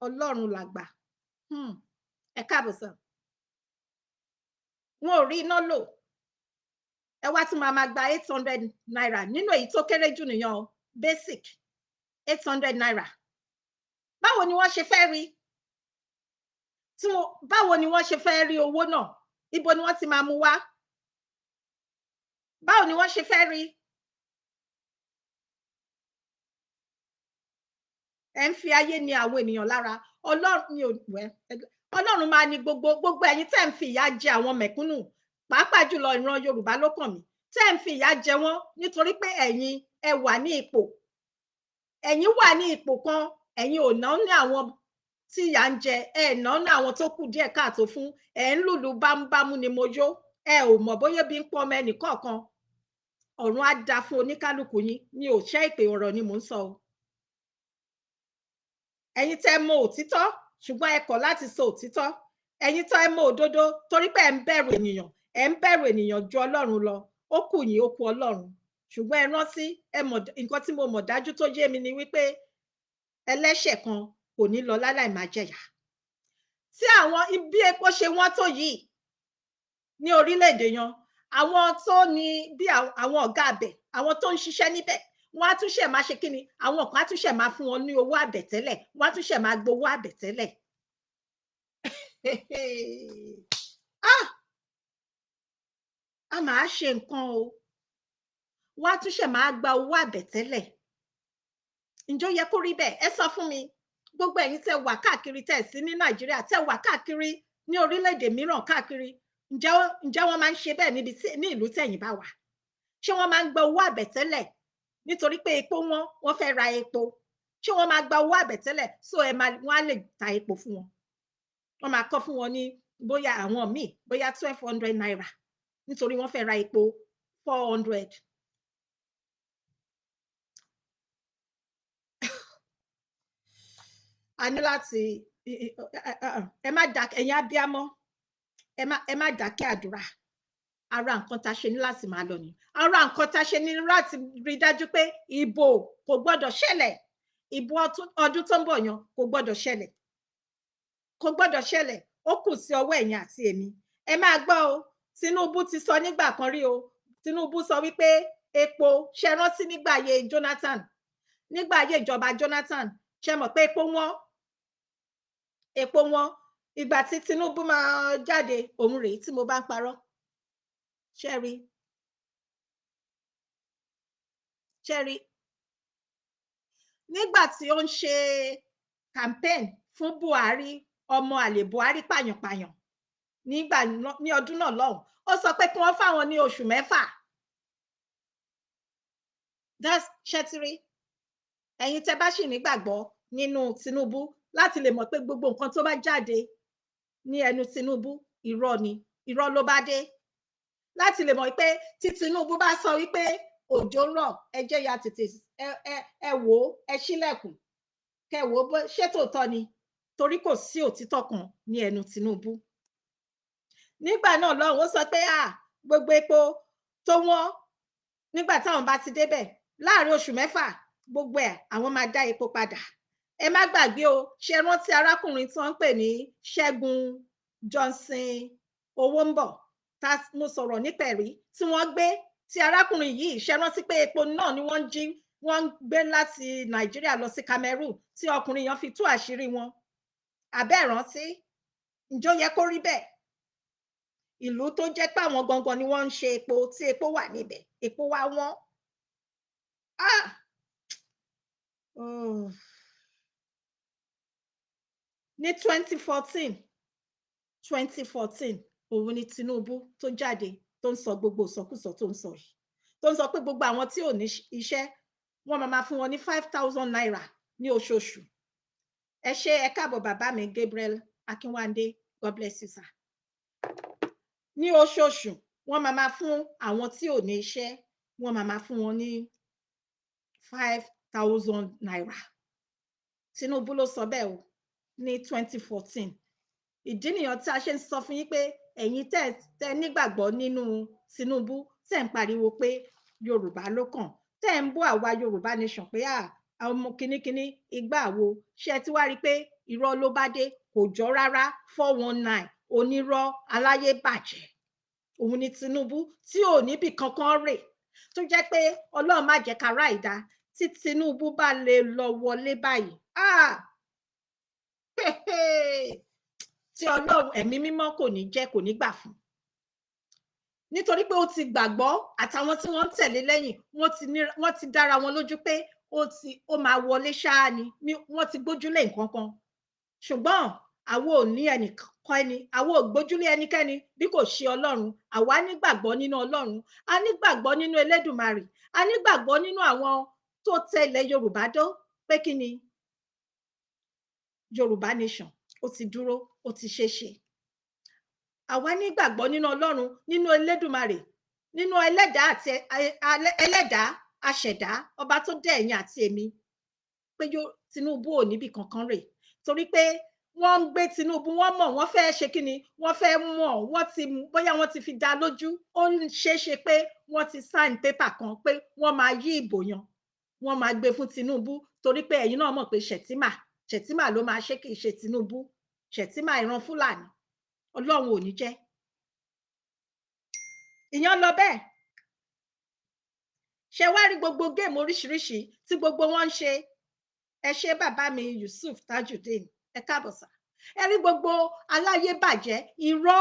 Ọlọ́run làgbà. Ẹ káàbọ̀ sà. Wọn ò rí iná lò. Ẹ wá tún máa gba 800 naira nínú èyí tó kéré jù nìyẹn o. Basic 800 naira. Báwo ni wọ́n ṣe fẹ́ rí? Báwo ni wọ́n ṣe fẹ́ rí owó náà? Ibo ni wọ́n ti máa mú wá? Báwo ni wọ́n ṣe fẹ́ rí? Ẹ ń fi ayé ni àwọn ènìyàn lára. Ọlọ́run máa ní gbogbo ẹ̀yin tẹ́ ń fi ìyà jẹ àwọn mẹ̀kúnnù, pàápàá jùlọ ìran Yorùbá ló kàn mí. Tẹ́ ń fi ìyà jẹ wọ́n nítorí pé ẹ̀yin ẹ wà ní ipò. Ẹ̀yin wà ní ipò kan, ẹ̀yin ò ná ní àwọn tí ìyà ń jẹ, ẹ ná ní àwọn tó kù díẹ̀ káàtó fún, ẹ ń lùlù bámúbámú ni mo yó. Ẹ ò mọ̀ bóyá bí ń pọ́n ọmọ ẹnìkọ̀ọ̀kan. Ọ̀run á dá fún oníkálukú yín. Mi ò ṣẹ́ ìpè ọ̀rọ̀ ni mò ń sọ o. Ẹ̀yin tẹ́ mọ̀ òtítọ́, ṣùgbọ́n ẹ kọ̀ láti sọ òtítọ́. Ẹ̀yin tẹ́ mọ̀ òdodo, torí pé ẹ ń bẹ̀rù ènìyàn ju Ọlọ́run lọ. Ó kù yín, ó kù Ọlọ́run. Ṣùgbọ́n ẹ rántí, nǹkan tí mo mọ̀ dájú tó yé mi ni wípé ẹlẹ́ṣẹ̀ kan kò ní lọ láláì máa jẹ̀yà. Tí àwọn bí epo ṣe wọ́n tó yìí ní orílẹ̀-èdè yan, àwọn tó ní bí àwọn ọ̀gá abẹ, àwọn tó ń ṣiṣẹ́ níbẹ̀, wọ́n á tún ṣe máa ṣe kí ni? Àwọn kan á tún ṣe máa fún wọn ní owó àbẹ̀tẹ́lẹ̀, wọ́n á tún ṣe máa gbowó àbẹ̀tẹ́lẹ̀. A máa ṣe nǹkan o. Wọ́n á tún ṣe máa gba owó àbẹ̀tẹ́lẹ̀. Ǹjẹ́ ó yẹ kó rí bẹ́ẹ̀? Ẹ sọ fún mi. Gbogbo ẹ̀yin tẹ́ wà káàkiri, tẹ́ sí ní Nàìjíríà, tẹ́ wà káàkiri ní orílẹ̀-èdè mìíràn káàkiri, ǹjẹ́ wọ́n máa ń ṣe bẹ́ẹ̀ ní ìlú tẹ̀yin bá wà? Ṣé wọ́n máa ń gba owó àbẹ̀tẹ́lẹ̀ nítorí pé epo wọ́n fẹ́ ra epo? Ṣé wọ́n máa gba owó àbẹ̀tẹ́lẹ̀ so wọ́n á lè ta epo fún wọn? Wọ́n máa kọ́ fún wọn ní bóyá àwọn míì bóyá 1200 naira nítorí wọ́n fẹ́ ra epo 400. a ní láti ẹ má dá ẹ̀yin abíámọ́ ẹ má dákẹ́ àdúrà. Ara nǹkan tá a ṣe ní láti máa lọ ni. Ara nǹkan tá a ṣe ní láti rí dájú pé ìbò kò gbọ́dọ̀ ṣẹlẹ̀. Ìbò ọdún tó ń bọ̀ yan kò gbọ́dọ̀ ṣẹlẹ̀. Kò gbọ́dọ̀ ṣẹlẹ̀. Ó kù sí ọwọ́ ẹ̀yin àti èmi. Ẹ máa gbọ́ o. Tinubu ti sọ nígbà kan rí o. Tinubu sọ wípé epo ṣe rántí nígbà ayé Jonathan. Nígbà ayé ìjọba Jonathan ṣe mọ̀ pé epo wọ́n. Epo wọ́n. Ìgbà tí Tinubu máa jáde òun rèé tí mo bá ń parọ́. Sherry. Nígbà tí ó ń ṣe campaign fún Buhari, ọmọ àlè Buhari pàyànpàyàn ní ọdún náà lọ́hùn, ó sọ pé kí wọ́n fáwọn ní oṣù 6. That's Shetiri. Ẹ̀yin tẹ́ bá sì nígbàgbọ́ nínú Tinubu láti lè mọ̀ pé gbogbo nǹkan tó bá jáde ní ẹnu Tinubu irọ́ ni, irọ́ ló bá dé. Láti lè mọ̀ pé tí Tinubu bá sọ wípé òjò ń rọ̀, ẹ jẹ́ ya tètè ẹ wò ó, ẹ ṣílẹ̀kùn kẹ wò ó ṣé tòótọ́ ni, torí kò sí òtítọ́ kan ní ẹnu Tinubu. Nígbà náà lọ́hùn ó sọ pé gbogbo epo tó wọ́n nígbà táwọn bá ti débẹ̀ láàrin oṣù 6 gbogbo ẹ̀ àwọn máa dá epo padà. Ẹ má gbàgbé o, ṣe rántí arákùnrin tí wọ́n ń pè ní Ṣẹ́gun Johnson Owónbọ̀ tá mo sọ̀rọ̀ nípa ẹ̀rí tí wọ́n gbé, tí arákùnrin yìí ṣe rántí pé epo náà ni wọ́n gbé láti Nàìjíríà lọ sí Cameroon tí ọkùnrin yẹn fi tú àṣírí wọn. Àbẹ́ rántí? Ǹjọ́ yẹ kó rí bẹ́ẹ̀? Ìlú tó jẹ́ pé àwọn gangan ni wọ́n ń ṣe epo tí epo wà níbẹ̀, epo wá wọ́n. Ní 2014 òun ni Tinubu tó jáde tó ń sọ gbogbo ìsọkúsọ tó ń sọ yìí, tó ń sọ pé gbogbo àwọn tí ò ní iṣẹ́ wọ́n máa fún wọn ní 5,000 naira ní oṣooṣù. Ẹ ṣé, ẹ káàbọ̀ bàbá mi Gabriel Akínwándé, God bless you sir. Ní oṣooṣù wọ́n máa fún àwọn tí ò ní iṣẹ́ wọ́n máa fún wọn ní 5,000 naira. Tinubu ló sọ bẹ́ẹ̀ o ní 2014. Ìdí nìyẹn tí a ṣe ń sọ fún yín pé ẹ̀yin tẹ́ nígbàgbọ́ nínú Tinubu tẹ́ ń pariwo pé Yorùbá ló kàn, tẹ́ ń bú àwa Yorùbá nation pé àwọn ọmọ kìnnìkìnnì ìgbà wo ṣe ti wá rí pé irọ́ ló bá dé, kò jọ rárá. 419 onírọ́ aláyé bàjẹ́ òun ni Tinubu tí ò níbì kankan rè, tó jẹ́ pé Ọlọ́run má jẹ́ ká ráìdá tí Tinubu bá lè lọ wọlé báyìí tí Ọlọ́run ẹ̀mí mímọ́ kò ní jẹ́, kò ní gbà fún. Nítorí pé ó ti gbàgbọ́ àtàwọn tí wọ́n ń tẹ̀lé lẹ́yìn wọ́n ti dára wọn lójú pé ó máa wọlé ṣáá ni, wọ́n ti gbójúlé nǹkan kan. Ṣùgbọ́n àwa ò ní ẹnìkan àwa ò gbójúlé ẹnikẹ́ni bí kò ṣe Ọlọ́run. Àwa nígbàgbọ́ nínú Ọlọ́run, a nígbàgbọ́ nínú Elédùmarè, a nígbàgbọ́ nínú àwọn tó tẹ ilẹ̀ Yorùbá dó pé kí ni Yorùbá nation ó ti dúró, ó ti ṣeéṣe. Àwa nígbàgbọ́ nínú Ọlọ́run, nínú Elédùmarè, nínú ẹlẹ́dàá àti ẹlẹ́dàá aṣẹ̀dá, ọba tó dá ẹ̀yin àti èmi, pé Tinubu ò níbì kankan rè. Torí pé wọ́n ń gbé Tinubu, wọ́n mọ̀, wọ́n fẹ́ ṣe kí ni, wọ́n fẹ́ mọ̀, bóyá wọ́n ti fi dá lójú, ó ṣeéṣe pé wọ́n ti sign paper kan pé wọ́n máa yí ìbò yan, wọ́n máa gbé fún Tinubu. Torí pé ẹ̀yin náà mọ̀ pé Ṣẹ̀tímà ló máa ṣe, kì í ṣe Tinubu. Ṣẹ̀tímà ìran Fúlàní, Ọlọ́run ò ní jẹ́. Ìyẹn lọ bẹ́ẹ̀. Ṣé wá rí gbogbo géèmù oríṣiríṣi tí gbogbo wọn ń ṣe? Ẹ ṣé bàbá mi Yusuf Tajudeen, ẹ káàbọ̀ sà. Ẹ rí gbogbo aláyé bàjẹ́, irọ́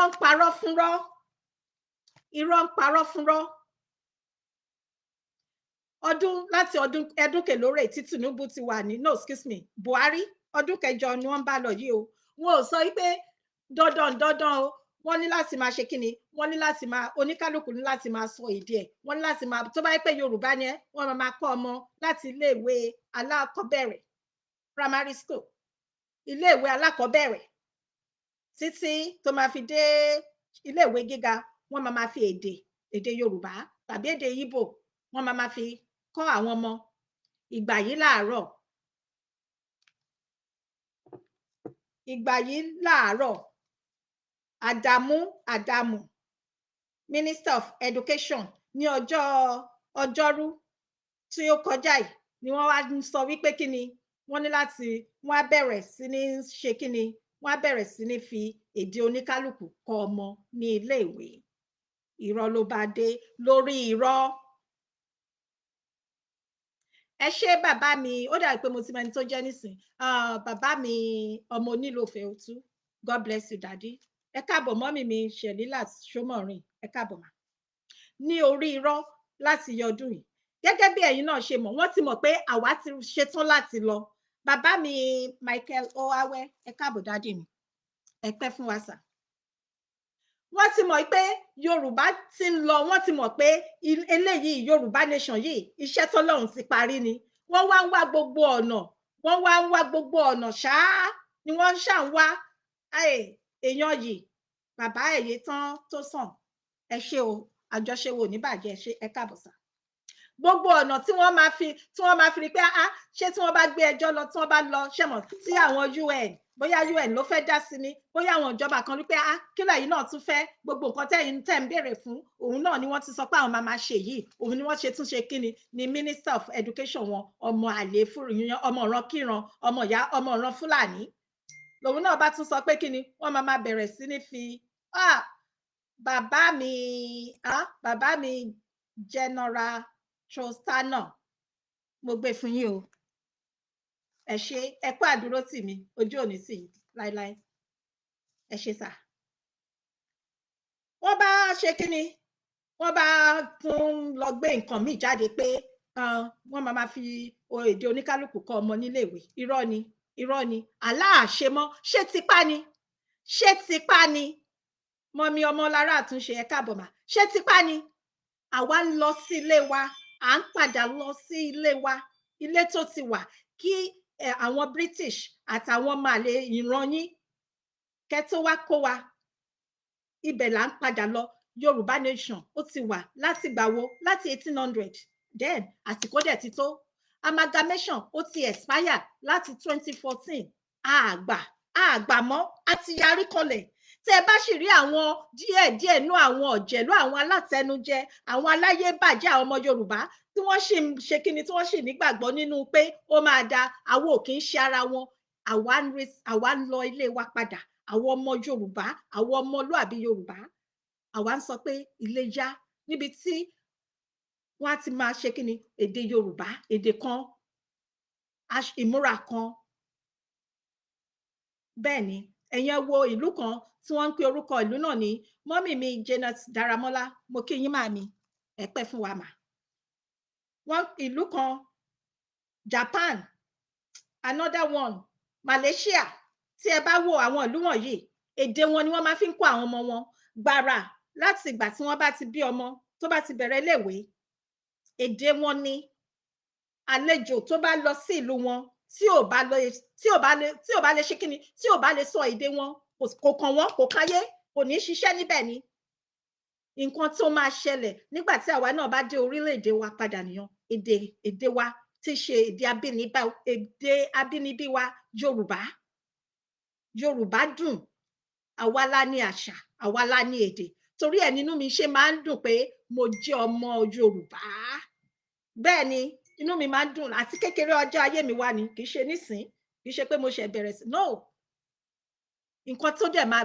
ń parọ́ fúnrọ́, irọ́ ń parọ́ fúnrọ́. Láti ọdún kèlórè tí Tinubu ti wà ní, no excuse me, Buhari ọdún kẹjọ ni wọ́n bá lọ yìí o. Wọn ò sọ wípé dandan o, wọ́n ní láti máa ṣe kí ni, wọ́n ní láti máa, oníkálukú ní láti máa sọ èdè ẹ̀, wọ́n ní láti máa, tó bá yẹ pé Yorùbá ni wọ́n máa kọ́ ọmọ láti iléèwé alákọ̀ọ́bẹ̀rẹ̀ primary school, iléèwé alákọ̀ọ́bẹ̀rẹ̀ títí tó máa fi dé iléèwé gíga, wọ́n máa fi èdè èdè Yorùbá tàbí èdè Ìgbò wọ́n máa fi kọ́ àwọn ọmọ ìgbà yìí láàárọ̀. Ìgbà yìí láàárọ̀ Adamu Minister of Education ní ọjọ́rú tí ó kọjá yìí ni wọ́n wá sọ wípé kí ni wọ́n ní láti wọ́n á bẹ̀rẹ̀ sí ní ṣe kí ni wọ́n á bẹ̀rẹ̀ sí ní fi èdè oníkálùkù kọ́ ọmọ ní iléèwé. Irọ́ ló bá dé lórí irọ́. Ẹ ṣé bàbá mi, ó dàbí pé mo ti mọ ẹni tó jẹ́ nísìn. Bàbá mi ọmọ onílòfẹ́ òtú, God bless you daddy. Ẹ káàbọ̀ mọ́mì mi Shelilat Shomorin, ẹ káàbọ̀ mà. Ní orí irọ́ láti yọdún yìí. Gẹ́gẹ́ bí ẹ̀yin náà ṣe mọ̀, wọ́n ti mọ̀ pé àwa ti ṣetán láti lọ. Bàbá mi Michael Ohawe, ẹ káàbọ̀ daddy mi, ẹ pẹ́ fún wa sà. Wọ́n ti mọ̀ pé Yorùbá ti ń lọ, wọ́n ti mọ̀ pé eléyìí Yorùbá nation yìí iṣẹ́ tọ́lọ́run ti parí ni. Wọ́n wá ń wá gbogbo ọ̀nà, wọ́n wá ń wá gbogbo ọ̀nà ṣáá ni wọ́n ń ṣà ń wá. Èèyàn yìí bàbá ẹ̀yẹ tán tó sàn, ẹ ṣé o, àjọṣe wo ní bàjẹ́, ẹ ṣé, ẹ káàbọ̀ sà. Gbogbo ọ̀nà tí wọ́n máa fi rí pé ṣé tí wọ́n bá gbé ẹjọ́ lọ, tí wọ́n bá lọ ṣẹ̀mọ̀ tí àwọn UN, bóyá UN ló fẹ́ dá sí ni, bóyá àwọn ìjọba kan rí pé kí lẹ́yìn náà tún fẹ́, gbogbo nǹkan tẹ́ ń béèrè fún òun náà ni wọ́n ti sọ pé àwọn máa ṣe yìí, òun ni wọ́n ṣe tún ṣe kí ni Minister of Education wọn ọmọ àlè fúnyan, ọmọ ìran kíran, ọmọ ìyá, ọmọ ìran Fúlàní lòun náà bá tún sọ pé kí ni wọ́n máa bẹ̀rẹ̀ sí ní fi bàbá mi General Trostana, mo gbé fún yín o, ẹ ṣé, ẹ kú àdúró tì mí, ojú òní sí láíláí, ẹ ṣé sà. Wọ́n bá ṣe kí ni wọ́n bá tún lọ gbé nǹkan míì jáde pé wọ́n máa fi èdè oníkálùkù kọ́ ọmọ níléèwé. Irọ́ ni aláàṣemọ́, ṣé tipá ni mọ́mí Ọmọlára Àtúnṣe, ẹ káàbọ̀ mà, ṣé tipá ni àwa ń lọ sí ilé wa, à ń padà lọ sí ilé wa, ilé tó ti wà kí àwọn British àtàwọn màlè ìran yín kẹ́ tó wá kó wa, ibẹ̀ là ń padà lọ. Yorùbá nation ó ti wà láti gbà wo, láti 1800, then àsìkò dẹ̀ ti tó. Amalgamation ó ti expire láti 2014, àgbà mọ́, a ti yarí kọlẹ̀. Tẹ́ ẹ bá sì rí àwọn díẹ̀ nú àwọn ọ̀jẹ̀lú, àwọn alátẹnujẹ, àwọn aláyébàjẹ́ àwọn ọmọ Yorùbá tí wọ́n sì ń ṣe kíni, tí wọ́n sì nígbàgbọ́ nínú pé ó máa da, àwọn ò kì í ṣe ara wọn, àwa ń lọ ilé wa padà, àwọn ọmọ Yorùbá, àwọn ọmọlúàbí Yorùbá, àwa ń sọ pé ilé yá, níbi tí wọ́n á ti máa ṣe kíni èdè Yorùbá, èdè kan, ìmúra kan. Bẹ́ẹ̀ ni ẹ̀yin wo ìlú kan tí wọ́n ń pe orúkọ ìlú náà ní mọ́mì mi Janet Daramola, mo kí yín màmí, ẹ pẹ́ fún wa mà. Wọ́n ìlú kan Japan, another one Malaysia, tí ẹ bá wo àwọn ìlú wọ̀nyí èdè wọn ni wọ́n máa fi ń kọ́ àwọn ọmọ wọn gbàrà láti ìgbà tí wọ́n bá ti bí ọmọ tó bá ti bẹ̀rẹ̀ iléèwé, èdè wọn ni. Àlejò tó bá lọ sí ìlú wọn tí ò bá lè ṣe kíni, tí ò bá lè sọ èdè wọn, kò kàn wọ́n, kò káyé, kò ní ṣiṣẹ́ níbẹ̀ ni. Nǹkan tó máa ṣẹlẹ̀ nígbà tí àwa náà bá dé orílẹ̀-èdè wa padà nìyẹn. Èdè wa tí ṣe èdè abínibí wa Yorùbá dùn, àwa la ní àṣà, àwa la ní èdè, torí ẹ̀ nínú mi ṣe máa ń dùn pé mo jẹ́ ọmọ Yorùbá. Bẹ́ẹ̀ ni inú mi máa ń dùn, àti kékeré ọjọ́ ayé mi wá ni, kì í ṣe nísìn, kì í ṣe pé mo ṣe bẹ̀rẹ̀ sí, no. Nǹkan tó dẹ̀ máa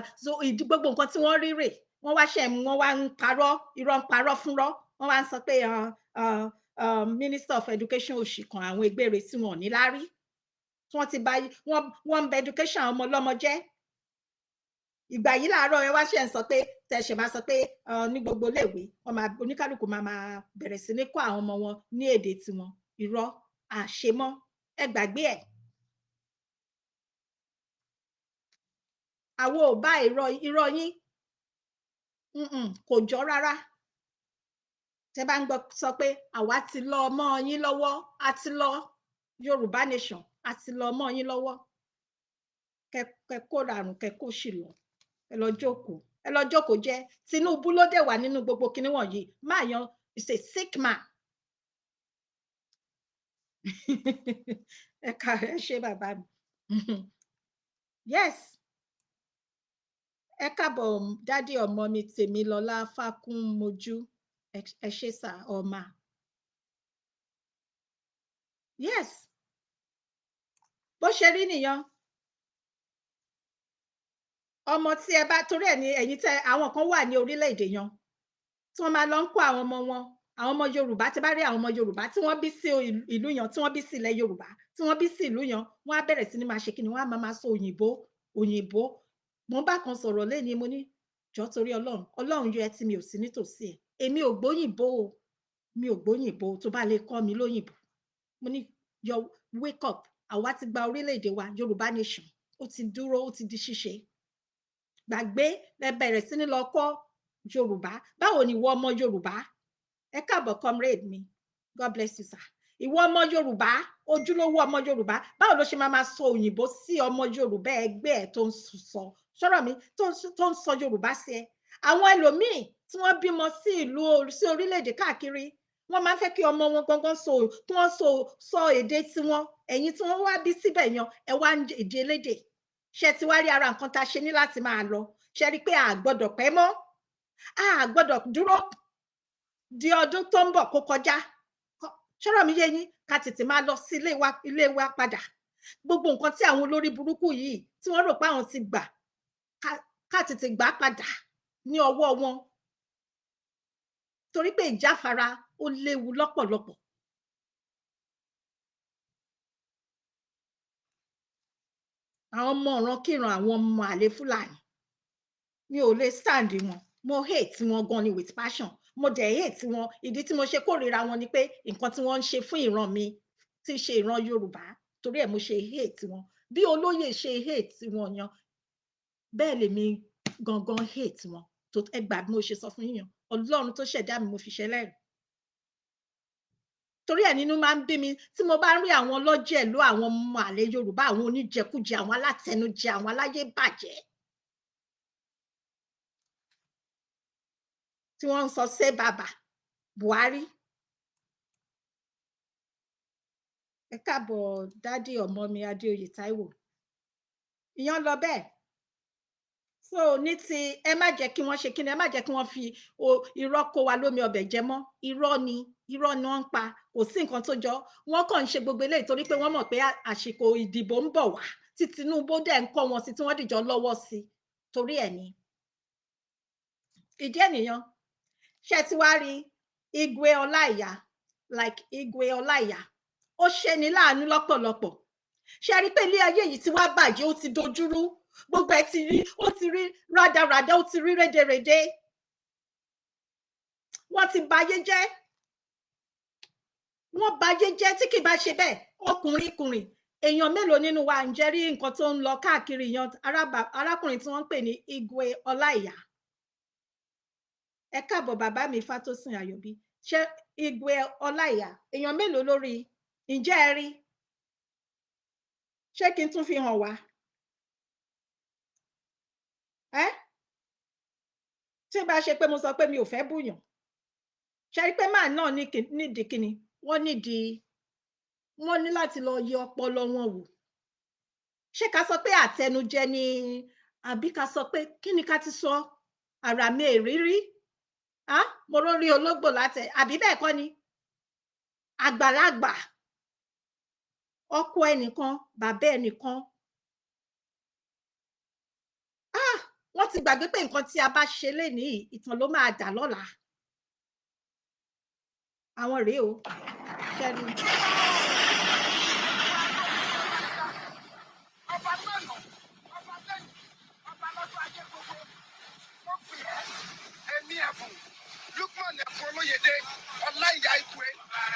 gbogbo nǹkan tí wọ́n rí rè, wọ́n wá ń parọ́, irọ́ ń parọ́ fúnrọ́, wọ́n wá ń sọ pé Minister of Education òṣì kan, àwọn egbére tí wọn ò ní lárí, tí wọ́n ti bá wọ́n ń bẹ education àwọn ọmọ ọlọ́mọ jẹ́. Ìgbà yìí láàárọ̀ ẹ wá ṣe ń sọ pé tẹ̀sẹ̀ máa sọ pé ní gbogbo iléèwé oníkálùkù máa bẹ̀rẹ̀ sí ní kọ́ àwọn ọmọ wọn ní èdè tiwọn. Irọ́ àṣemọ́, ẹ gbàgbé ẹ̀. Àwọn ò bá irọ́ yín kò jọ rárá. Tẹ́ bá ń gbọ́ sọ pé àwa ti lọ ọmọ yín lọ́wọ́, a ti lọ Yorùbá nation, a ti lọ ọmọ yín lọ́wọ́. Kẹ kó ràrùn, kẹ kó sì lọ, ẹ lọ jókòó, ẹ lọ jókòó jẹ́. Tinubu ló dẹ̀ wà nínú gbogbo kinní wọ̀nyí. Máa yan is a sick man. Ẹ ṣé bàbá mi. Yes. Ẹ káàbọ̀ dádì ọmọ mi Tèmilọ́lá Fákúnmojú. Ẹ ṣé sà ọmọ. Yes. Bó ṣe rí nìyẹn. Ọmọ tí ẹ bá torí ẹ̀ ní ẹ̀yin tẹ́ àwọn kan wà ní orílẹ̀-èdè yan tí wọ́n máa lọ ń kó àwọn ọmọ wọn, àwọn ọmọ Yorùbá tí bá rí àwọn ọmọ Yorùbá tí wọ́n bí sí ìlú yan, tí wọ́n bí sí ilẹ̀ Yorùbá, tí wọ́n bí sí ìlú yan, wọ́n á bẹ̀rẹ̀ sí ní máa ṣe kíni, wọ́n á máa sọ òyìnbó. Mo bá kan sọ̀rọ̀ lẹ́ni mo ní jọ̀ọ́ torí Ọlọ́run yọ ẹ́ tí mi ò sí nítòsí ẹ̀. Èmi ò gbóyìnbó o. Mi ò gbóyìnbó tó bá lè kọ́ mi lóyìnbó. Mo ní wake up. Àwa ti gba orílẹ̀-èdè wa Yorùbá nation. Ó ti dúró, ó ti di ṣíṣe. Gbàgbé ẹ bẹ̀rẹ̀ sí ní lọ kọ́ Yorùbá. Báwo ni ìwọ ọmọ Yorùbá? Ẹ káàbọ̀ comrade mi. God bless you sir. Ìwọ ọmọ Yorùbá, ojúlówó ọmọ Yorùbá, báwo ló ṣe máa sọ òyìnbó sí ọmọ Yorùbá ẹgbẹ́ ẹ̀ tó ń sọ sọ̀rọ̀ mi tó ń sọ Yorùbá sí ẹ? Àwọn ẹlòmíì tí wọ́n bímọ sí ìlú sí orílẹ̀-èdè káàkiri, wọ́n máa ń fẹ́ kí ọmọ wọn gangan kí wọ́n sọ èdè tiwọn. Ẹ̀yin tí wọ́n wá bí síbẹ̀ yan, ẹ wá ń èdè elédè. Ṣé ti wá rí ara nǹkan tá a ṣe ní láti máa lọ? Ṣé rí pé a gbọ́dọ̀ pẹ́ mọ́? A gbọ́dọ̀ dúró di ọdún tó ń bọ̀ kó kọjá. Ṣọ́rọ̀ mi yé yín, ká tètè máa lọ sí ilé wa padà. Gbogbo nǹkan tí àwọn olórí burúkú yìí tí wọ́n rò pé àwọn ti gbà, ká tètè gbà padà ní ọwọ́ wọn. Torí pé ìjáfara ó léwu lọ́pọ̀lọpọ̀. Àwọn ọmọ ìrankíran àwọn ọmọ àlè Fúlàní. Mi ò lè stand wọn. Mo hate wọn gan ni with passion. Mo dẹ̀ hate wọn. Ìdí tí mo ṣe kórìíra wọn ni pé nǹkan tí wọ́n ń ṣe fún ìran mi tí ṣe ìran Yorùbá. Torí ẹ̀ mo ṣe hate wọn. Bí olóyè ṣe hate wọn yan, bẹ́ẹ̀ lèmi gangan hate wọn. Ẹ gbà bí mo ṣe sọ fún yín. Ọlọ́run tó ṣẹ̀dá mi mo fi ṣẹlẹ́rìí. Torí ẹ̀ nínú máa ń bí mi tí mo bá rí àwọn lọ́jẹ̀lú àwọn ọmọ àlè Yorùbá, àwọn oníjẹkújẹ, àwọn alátẹnujẹ, àwọn aláyé bàjẹ́. Tí wọ́n ń sọ sé bàbá Buhari. Ẹ káàbọ̀ dádì ọmọ mi Adéoyè Táíwò. Ìyẹn lọ bẹ́ẹ̀. So ní ti ẹ má jẹ́ kí wọ́n ṣe kíni, ẹ má jẹ́ kí wọ́n fi irọ́ kó wa lómi ọbẹ̀ jẹ mọ́. Irọ́ ni wọ́n ń pa. Kò sí nǹkan tó jọ. Wọ́n kàn ń ṣe gbogbo eléyìí torí pé wọ́n mọ̀ pé àsìkò ìdìbò ń bọ̀ wá. Tí Tinubu dẹ̀ ń kọ́ wọn sí tí wọ́n dìjọ lọ́wọ́ sí. Torí ẹ̀ ni. Ìdí ènìyàn. Ṣé ti wá rí Igwe Olaiya, like Igwe Olaiya? Ó ṣe ni láàánú lọ́pọ̀lọpọ̀. Ṣé rí pé ilé ayé yìí ti wá bàjẹ́, ó ti dojúrú. Gbogbo ẹ̀ ti rí, ó ti rí rádaràdá, ó ti rí rédèrèdè. Wọ́n ti bayé jẹ́. Wọ́n bayé jẹ́ tí kì bá ṣe bẹ́ẹ̀. Ọkùnrin èèyàn mélòó nínú wa ǹjẹ́ rí nǹkan tó ń lọ káàkiri yan arákùnrin tí wọ́n ń pè ní Igwe Olaiya. Ẹ káàbọ̀ bàbá mi Fátósìn Àyọ̀bí. Ṣé Igwe Olaiya èèyàn mélòó lórí? Ǹjẹ́ ẹ rí? Ṣé kí n tún fi hàn wá? Tí bá ṣe pé mo sọ pé mi ò fẹ́ búyàn. Ṣé rí pé máa náà nídìí kíni? Wọ́n ní láti lọ yẹ ọpọlọ wọn wò. Ṣé ká sọ pé àtẹnujẹ ni àbí ká sọ pé kí ni ká ti sọ? Àrà mi èrírí. Mo rórí ológbò látẹ̀ àbí bẹ́ẹ̀ kọ́ ni? Àgbàlagbà. Ọkọ ẹnìkan, bàbá ẹnìkan. Wọ́n ti gbàgbé pé nǹkan tí a bá ṣe lénìí ìtàn ló máa dà lọ́la. Àwọn rèé o. Ṣẹ́ni. Ọba lọ́nà, ọba lẹ́yìn, ọba lọ́dún ajé gbogbo. Wọ́n pè é, èmi ẹ̀bùn, Lukman ẹ̀bùn Olóyèdé, Olaiya Igwe.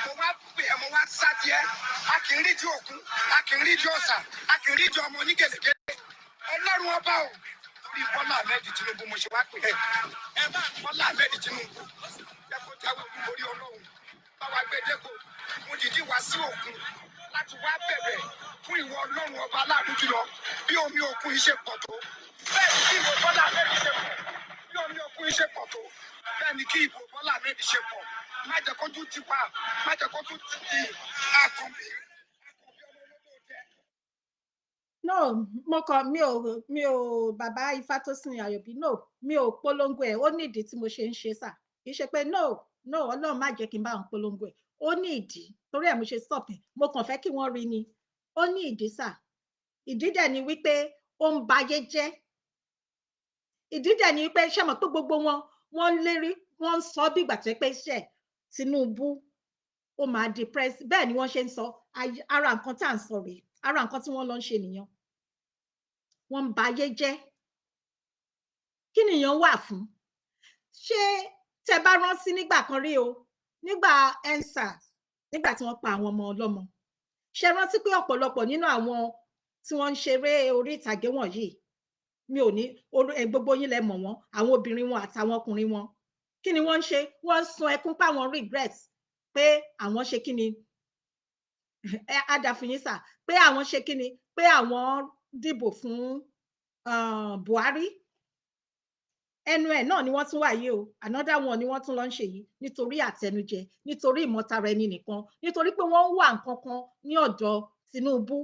Mo wá pè é, mo wá sádìẹ́. A kì í rí di òkun, a kì í rí di ọ̀sà, a kì í rí di ọmọ onígèlègèlè. Ọlọ́run ọba o. Orí Bọ́lá Ahmed Tinubu mo ṣe wá pè é. Bọ́lá Ahmed Tinubu. Ẹ kó jáwé olúborí Ọlọ́run. Báwa gbé dépò, mo dìdí wá sí òkun láti wá bẹ̀bẹ̀ fún ìwọ Ọlọ́run ọba aláàánú jùlọ bí omi òkun yìí ṣe pọ̀ tó. Bẹ́ẹ̀ ni ìwọ Bọ́lá Ahmed ṣe pọ̀. fún iṣẹ́ pọ̀ tó bẹ́ẹ̀ ni kí ìbò Bọ́lá Ahmed ṣe pọ̀ má jẹ́ kó tún ti pa má jẹ́ kó tún ti di àkànbí no mo kàn mi ò bàbá Ifátòsìn Àyọ̀bí no mi ò polongo ẹ̀ ó ní ìdí tí mo ṣe ń ṣe sà kì í ṣe pé no Ọlọ́run má jẹ́ kí n bá wọn polongo ẹ̀ ó ní ìdí torí ẹ̀ mo ṣe stop ẹ̀ mo kàn fẹ́ kí wọ́n rí ni ó ní ìdí sà ìdí dẹ̀ ni wípé ó ń bayé jẹ́ ìdí dẹ̀ ni wípé ṣé mọ̀ pé gbogbo wọ́n lérí wọ́n ń sọ bí ìgbà tó pé ṣe Tinubu ó máa depress bẹ́ẹ̀ ni wọ́n ṣe ń sọ ara nǹkan tá à ń sọ rèé ara nǹkan tí wọ́n lọ ń ṣe nìyẹn wọ́n ń bayé jẹ́ kí nìyẹn wà fún ṣé tẹ́ bá rántí nígbà kan rí o nígbà EndSARS nígbà tí wọ́n pa àwọn ọmọ ọlọ́mọ ṣé rántí pé ọ̀pọ̀lọpọ̀ nínú àwọn tí wọ́n ń ṣeré orí ìtàgé wọ̀nyí mi ò ní gbogbo yín lẹ mọ̀ wọ́n àwọn obìnrin wọn àtàwọn ọkùnrin wọn kí ni wọ́n ń ṣe wọ́n ń sun ẹkún pa àwọn regret pé àwọn ṣe kí ni adàfin yín sà pé àwọn ṣe kí ni pé àwọn dìbò fún Buhari ẹnu ẹ̀ náà ni wọ́n tún wà yìí o another one ni wọ́n tún lọ ń ṣe yìí nítorí àtẹnujẹ nítorí ìmọ̀tara ẹni nìkan nítorí pé wọ́n ń wá nǹkan kan ní ọ̀dọ̀ Tinubu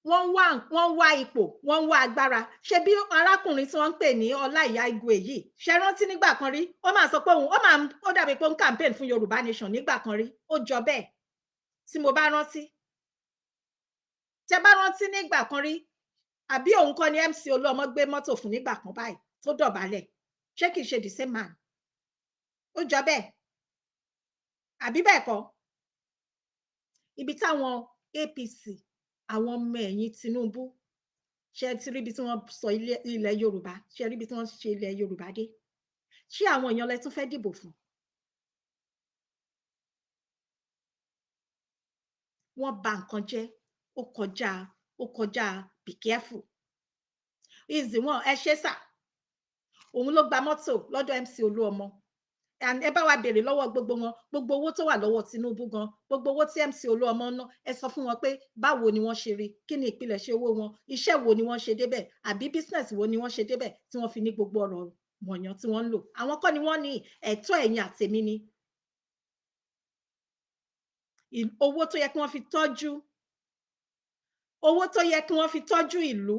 wọ́n wá ipò wọ́n wá agbára ṣe bí arákùnrin tí wọ́n ń pè ní Olaiya Igwe yìí ṣe rántí nígbà kan rí ó máa sọ pé ó dàbí pé ó ń campaign fún Yorùbá nation nígbà kan rí ó jọ bẹ́ẹ̀ tí mo bá rántí tẹ bá rántí nígbà kan rí àbí òun kọ́ ni MC Olúọmọ gbé mọ́tò fún nígbà kan báyìí tó dọ̀bálẹ̀ ṣé kìí ṣe the same man ó jọ bẹ́ẹ̀ àbí bẹ́ẹ̀ kọ́ ibi táwọn APC àwọn ọmọ ẹ̀yìn Tinubu ṣe ti rí ibi tí wọ́n sọ ilẹ̀ Yorùbá ṣe rí ibi tí wọ́n ṣe ilẹ̀ Yorùbá dé ṣé àwọn èèyàn lẹ tún fẹ́ dìbò fún wọ́n bà nǹkan jẹ́ ó kọjá be careful easy wọn ẹ ṣe sà òun ló gba mọ́tò lọ́dọ̀ MC Olúọmọ and ẹ bá wa béèrè lọ́wọ́ gbogbo wọn gbogbo owó tó wà lọ́wọ́ Tinubu gan gbogbo owó tí MC Olúọmọ ná ẹ sọ fún wọn pé báwo ni wọ́n ṣe rí kí ni ìpilẹ̀ṣẹ̀ owó wọn iṣẹ́ wo ni wọ́n ṣe débẹ̀ àbí business wo ni wọ́n ṣe débẹ̀ tí wọ́n fi ní gbogbo ọ̀rọ̀ wọ̀nyàn tí wọ́n ń lò àwọn kọ́ ni wọ́n ní ẹ̀tọ́ ẹ̀yin àtèmi ni owó tó yẹ kí wọ́n fi tọ́jú ìlú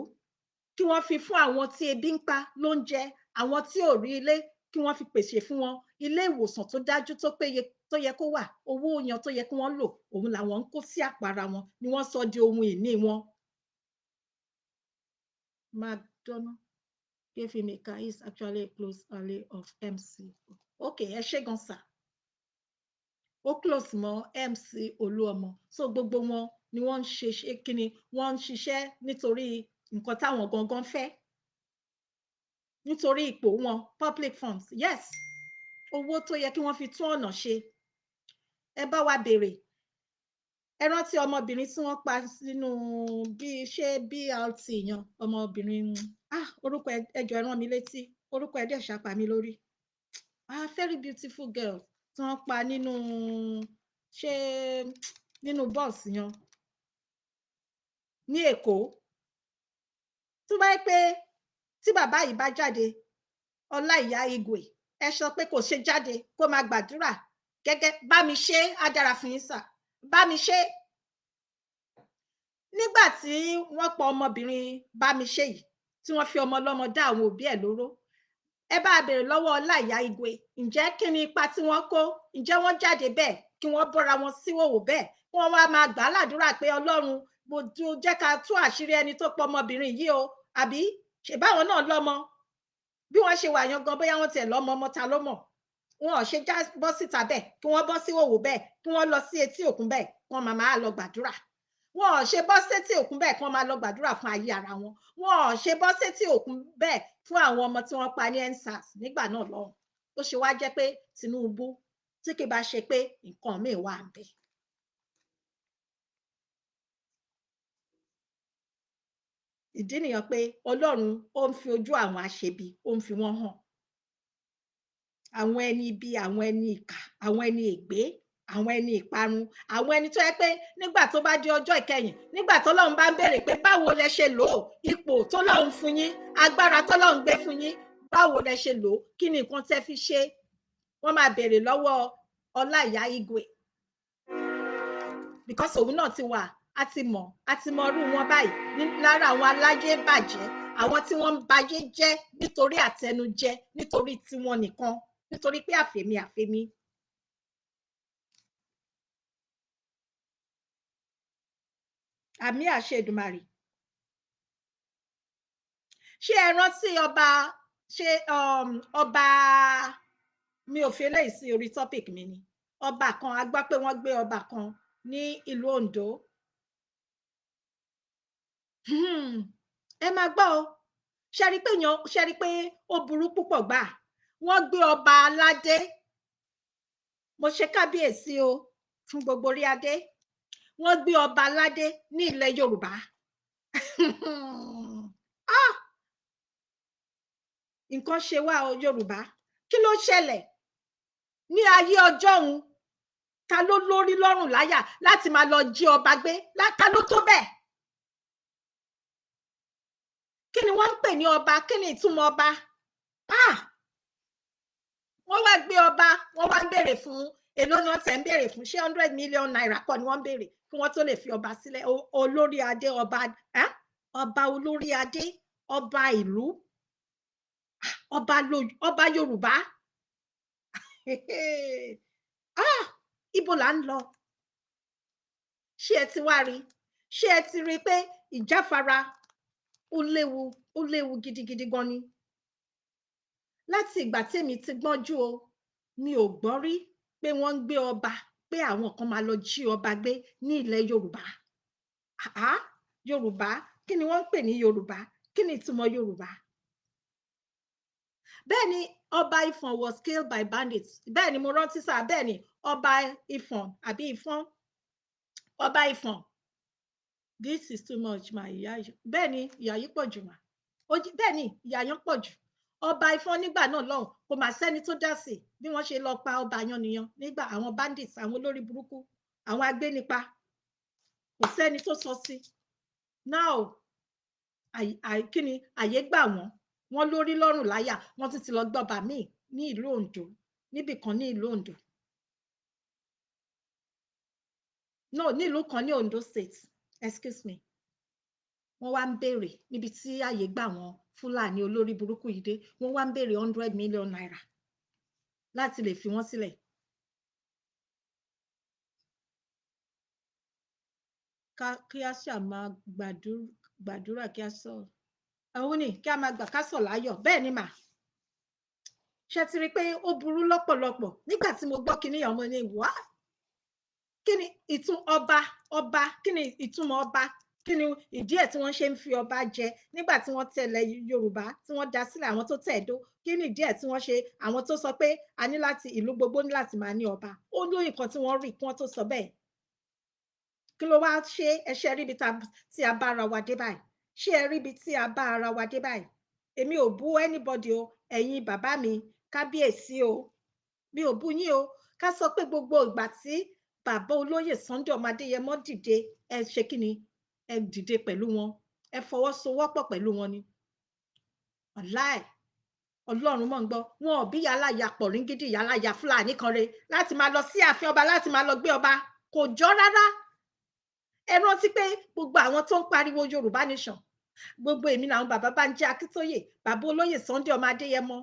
kí wọ́n fi fún àwọn tí ebi ń pa lóúnjẹ àwọn tí ò rí ilé kí wọ́n fi pèsè fún wọn ilé ìwòsàn tó dájú tó péye tó yẹ kó wà owó yan tó yẹ kí wọ́n lò òun làwọn ń kó sí àpárá wọn ni wọ́n sọ di ohun ìní wọn. Madonna gave him a car. He is actually a close ally of MC. Okay, ẹ ṣé gan sà. Ó close mọ́ MC Olúọmọ. So gbogbo wọn ni wọ́n ń ṣe kíni wọ́n ń ṣiṣẹ́ nítorí nǹkan táwọn gangan fẹ́. Nítorí ipò wọn public funds yes owó tó yẹ kí wọ́n fi tún ọ̀nà ṣe ẹ bá wa béèrè ẹ rántí ọmọbìnrin tí wọ́n pa sínú ṣé BRT yan ọmọbìnrin orúkọ ẹjọ ẹ rán mi létí orúkọ ẹ dẹ̀ ṣàpà mi lórí very beautiful girl tí wọ́n pa nínú bọ́ọ̀sì yan ní Èkó tó bá yẹ pé tí bàbá yìí bá jáde Olaiya Igwe ẹ sọ pé kò ṣe jáde kó máa gbàdúrà gẹ́gẹ́ bá mi ṣe á dára fún yín sà bá mi ṣe nígbà tí wọ́n pa ọmọbìnrin bá mi ṣe yìí tí wọ́n fi ọmọ ọlọ́mọ dá àwọn òbí ẹ̀ lóró ẹ bá béèrè lọ́wọ́ Olaiya Igwe ǹjẹ́ kí ni ipa tí wọ́n kó ǹjẹ́ wọ́n jáde bẹ́ẹ̀ kí wọ́n bọ́ra wọn síwòwò bẹ́ẹ̀ kí wọ́n wá máa gbà á ládùúrà pé Ọlọ́run bójú jẹ́ ká tú àṣírí ẹni tó pa ọmọbìnrin yìí o àbí ṣèbáwọn náà lọ́mọ bí wọ́n ṣe wà yan gan bóyá wọ́n tiẹ̀ lọ́mọ ọmọ ta ló mọ̀ wọn ò ṣe já bọ́ síta bẹ́ẹ̀ kí wọ́n bọ́ síwòwò bẹ́ẹ̀ kí wọ́n lọ sí etí òkun bẹ́ẹ̀ kí wọ́n máa lọ gbàdúrà wọn ò ṣe bọ́ sétí òkun bẹ́ẹ̀ kí wọ́n máa lọ gbàdúrà fún ayé ara wọn wọn ò ṣe bọ́ sétí òkun bẹ́ẹ̀ fún àwọn ọmọ tí wọ́n pa ní EndSARS nígbà náà lọ́hùn ó ṣe wá jẹ́ pé Tinubu tí kì bá ṣe pé nǹkan míì wà bẹ́ẹ̀. ìdí nìyẹn pé Ọlọ́run ó ń fi ojú àwọn aṣebi ó ń fi wọ́n hàn àwọn ẹni ibi àwọn ẹni ìkà àwọn ẹni ègbé àwọn ẹni ìparun, àwọn ẹni tó yẹ pé nígbà tó bá di ọjọ́ ìkẹyìn, nígbà tọ́lọ́run bá ń béèrè pé báwo lẹ ṣe lò ó, ipò tọ́lọ́run fún yín, agbára tọ́lọ́run gbé fún yín, báwo lẹ ṣe lò ó, kí ni nǹkan tẹ́ fi ṣe. Wọ́n máa béèrè lọ́wọ́ Olaiya Igwe, because òun náà ti wà, a ti mọ irú wọn báyìí lára àwọn aláyé bàjẹ́, àwọn tí wọ́n ń bayé jẹ́ nítorí àtẹnujẹ, nítorí tiwọn nìkan, nítorí pé àfẹ̀mí. Àmì àṣẹ Èdùmàrè. Ṣé ẹ rántí ọba mi ò fi eléyìí sí orí topic mi ni, ọba kan, a gbọ́ pé wọ́n gbé ọba kan ní ìlú Ondo. Ẹ máa gbọ́ o, ṣe rí pé ó burú púpọ̀ gbà. Wọ́n gbé ọba aládé, mo ṣe kábíyèsí o fún gbogbo orí adé. Wọ́n gbé ọba aládé ní ilẹ̀ Yorùbá. Nǹkan ṣe wá o Yorùbá. Kí ló ṣẹlẹ̀ ní ayé ọjọ́ òun? Ta ló lórí lọ́rùn láyà láti máa lọ jí ọba gbé? Ta ló tó bẹ́ẹ̀? Kí ni wọ́n ń pè ní ọba? Kí ni ìtumọ̀ ọba? Wọ́n wá gbé ọba, wọ́n wá ń béèrè fún èló ni wọ́n tẹ̀ ń béèrè fún, ṣé 100 million naira kọ́ ni wọ́n ń béèrè kí wọ́n tó lè fi ọba sílẹ̀? Olórí adé, ọba olórí adé, ọba ìlú, ọba Yorùbá. Ibo là ń lọ? Ṣé ẹ ti wá rí? Ṣé ẹ ti rí pé ìjáfara ó léwu gidigidi gan ni? Láti ìgbà tèmi ti gbọ́njú o, mi ò gbọ́ rí pé wọ́n ń gbé ọba, pé àwọn kan máa lọ jí ọba gbé ní ilẹ̀ Yorùbá. Yorùbá, kí ni wọ́n ń pè ní Yorùbá? Kí ni ìtumọ̀ Yorùbá? Bẹ́ẹ̀ ni ọba Ifọ̀n was killed by bandits. Bẹ́ẹ̀ ni mo rántí sáà, bẹ́ẹ̀ ni ọba Ifọ̀n àbí Ifọ̀n, ọba Ifọ̀n. This is too much, my ìyá yìí. Bẹ́ẹ̀ ni ìyá yìí pọ̀ jù mà. Bẹ́ẹ̀ ni ìyá yẹn pọ̀ jù. Ọba Ifọ̀n nígbà náà lọ́hùn, kò mà sẹ́ni tó dá sí bí wọ́n ṣe lọ pa ọba yánníyán nígbà àwọn bandits, àwọn olórí burúkú, àwọn agbénipa. Kò sẹ́ni tó sọ sí. Now, kí ni àyè gbà wọ́n lórí lọ́rùn láyà, wọ́n tún ti lọ gbọ́ba míì ní ìlú Ondo, níbì kan ní ìlú Ondo. No, ní ìlú kan ní Ondo State, excuse me. Wọ́n wá ń béèrè níbi tí àyè gbà wọ́n Fúlàní olórí burúkú yìí dé, wọ́n wá ń béèrè 100 million naira láti lè fi wọ́n sílẹ̀. Kí a ṣáà máa gbàdúrà kí a sọ. Òun ni kí a máa gbà ká sọ̀ láyọ̀. Bẹ́ẹ̀ ni mà. Ṣé ti rí pé ó burú lọ́pọ̀lọpọ̀? Nígbà tí mo gbọ́ kinní yẹn, ọmọ ní wá. Kí ni ọba? Kí ni ìtumọ̀ ọba? Kí ni ìdí ẹ̀ tí wọ́n ṣe ń fi ọba jẹ nígbà tí wọ́n tẹ̀lé Yorùbá, tí wọ́n dá sílẹ̀, àwọn tó tẹ̀dó? Kí ni ìdí ẹ̀ tí wọ́n ṣe, àwọn tó sọ pé a ní láti, ìlú gbogbo ní láti máa ní ọba? Ó lóyún nǹkan tí wọ́n rí kí wọ́n tó sọ bẹ́ẹ̀. Kí ló wá ṣe? Ẹṣẹ́ ríbi tí a bá ara wa dé báyìí. Ṣé ẹ ríbi tí a bá ara wa dé báyìí? Èmi ò bú anybody o, ẹ̀yin bàbá mi kábíyèsí o, mi ò bú yín o. Ká sọ pé gbogbo ìgbà tí bàbá olóyè Sunday ọmọ Adéyẹmọ dìde, ẹ ṣe kí ni? Ẹ dìde pẹ̀lú wọn, ẹ fọwọ́sowọ́pọ̀ pẹ̀lú wọn ni. Wàláì, Ọlọ́run mọ̀ ń gbọ́. Wọn ò bí yálàyà Pọ̀ríngídì, yálàyà Fúlàní kan re láti máa lọ sí ààfin ọba, láti máa lọ gbé ọba. Kò jọ rárá. Ẹ rántí pé gbogbo àwọn tó ń pariwo Yorùbá nation, gbogbo èmi làwọn bàbá Bánjí Akíntóyè, bàbá olóyè Sunday ọmọ Adéyẹmọ,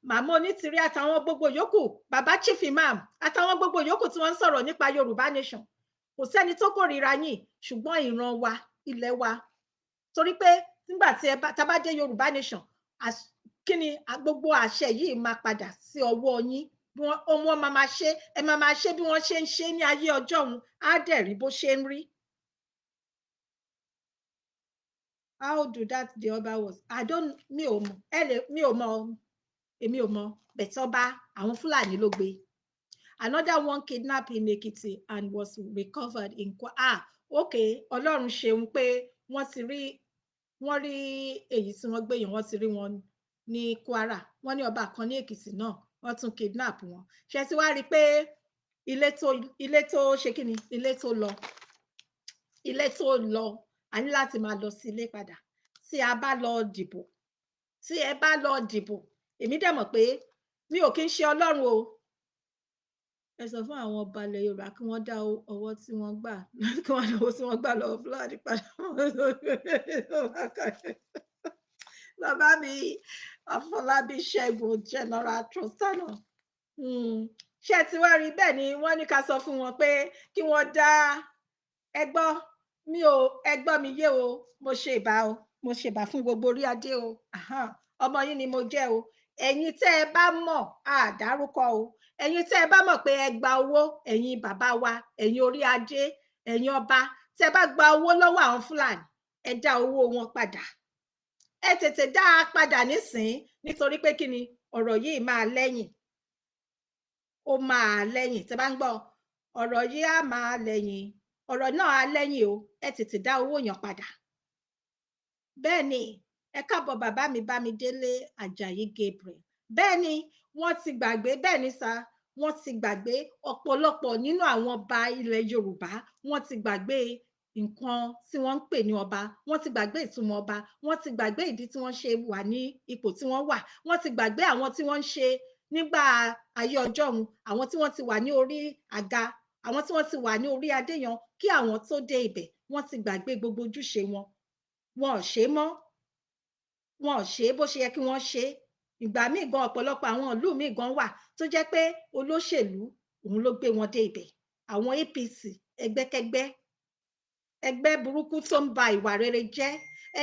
màmá Onítìrí àtàwọn gbogbo yòókù, bàbá chief imam àtàwọn gbogbo yòókù tí wọ́n ń sọ̀rọ̀ nípa Yorùbá nation. Kò sẹ́ni tó kórìíra yín, ṣùgbọ́n ìran wa, ilẹ̀ wa. Torí pé nígbà tí tá bá dé Yorùbá nation, kí ni gbogbo àṣẹ yìí máa padà sí ọwọ́ yín. Wọ́n máa ṣe, ẹ máa ṣe bí wọ́n ṣe ń ṣe ní ayé ọjọ́ òun, á dẹ̀ rí bó ṣe ń rí. How do that the other was? Mi ò mọ̀, èmi ò mọ̀, bẹ̀tẹ̀ ọba àwọn Fúlàní ló gbé. Another one kidnapped in Ekiti and was recovered in okay, Ọlọ́run ṣeun pé wọ́n rí èyí tí wọ́n gbé yẹn, wọ́n ti rí wọn ní Kwara. Wọ́n ní ọba kan ní Èkìtì náà, wọ́n tún kidnap wọn. Ṣé ti wá rí pé ilé tó ṣe kí ni ilé tó lọ a ní láti máa lọ sí ilé padà tí a bá lọ dìbò tí ẹ bá lọ dìbò èmi dẹ̀ mọ̀ pé mi ò kí ń ṣe Ọlọ́run o ẹ sọ fún àwọn ọba ilẹ̀ Yorùbá kí wọ́n dá ọwọ́ tí wọ́n gbà kí wọ́n dá owó tí wọ́n gbà lọ́wọ́ Fúlàní padà bàbá mi Afọlábí Ṣẹ́gun General Trustana ṣé ti wá rí bẹ́ẹ̀ ni wọ́n ní ká sọ fún wọn pé kí wọ́n dá ẹgbọ́ mi yé o mo ṣe ìbà fún gbogbo orí adé o ọmọ yín ni mo jẹ́ o ẹ̀yin tẹ́ ẹ bá mọ̀ àdárúkọ o ẹ̀yin tẹ́ ẹ bá mọ̀ pé ẹ gba owó ẹ̀yin bàbá wa ẹ̀yin orí adé ẹ̀yin ọba tẹ́ ẹ bá gba owó lọ́wọ́ àwọn Fúlàní ẹ dá owó wọn padà ẹ tètè dá a padà nísìnyí nítorí pé kí ni ọ̀rọ̀ yìí máa lẹ́yìn ó máa lẹ́yìn tẹ́ bá ń gbọ́ ọ̀rọ̀ yìí á máa lẹ́yìn ọ̀rọ̀ náà á lẹ́yìn o ẹ tètè dá owó yẹn padà bẹ́ẹ̀ ni ẹ káàbọ̀ bàbá mi Bámidélé Àjàyí Gabriel bẹ́ẹ̀ ni wọ́n ti gbàgbé bẹ́ẹ̀ ni sá wọ́n ti gbàgbé ọ̀pọ̀lọpọ̀ nínú àwọn ọba ilẹ̀ Yorùbá wọ́n ti gbàgbé nǹkan tí wọ́n ń pè ní ọba wọ́n ti gbàgbé ìtumọ̀ ọba wọ́n ti gbàgbé ìdí tí wọ́n ṣe wà ní ipò tí wọ́n wà wọ́n ti gbàgbé àwọn tí wọ́n ń ṣe nígbà ayé ọjọ́ ọ̀hún àwọn tí wọ́n ti wà ní orí àga àwọn tí wọ́n ti wà ní orí adé yan kí àwọn tó dé ibẹ̀ wọ́n ti gbàgbé gbogbo ojúṣe wọn wọn ò ṣe mọ́ wọn ò ṣe bó ṣe yẹ kí wọ́n ṣe ìgbà míì gan ọ̀pọ̀lọpọ̀ àwọn ìlú míì gan wà tó jẹ́ pé olóṣèlú òun ló gbé wọn dé ibẹ̀ àwọn APC ẹgbẹ́kẹ́gbẹ́ ẹgbẹ́ burúkú tó ń ba ìwà rere jẹ́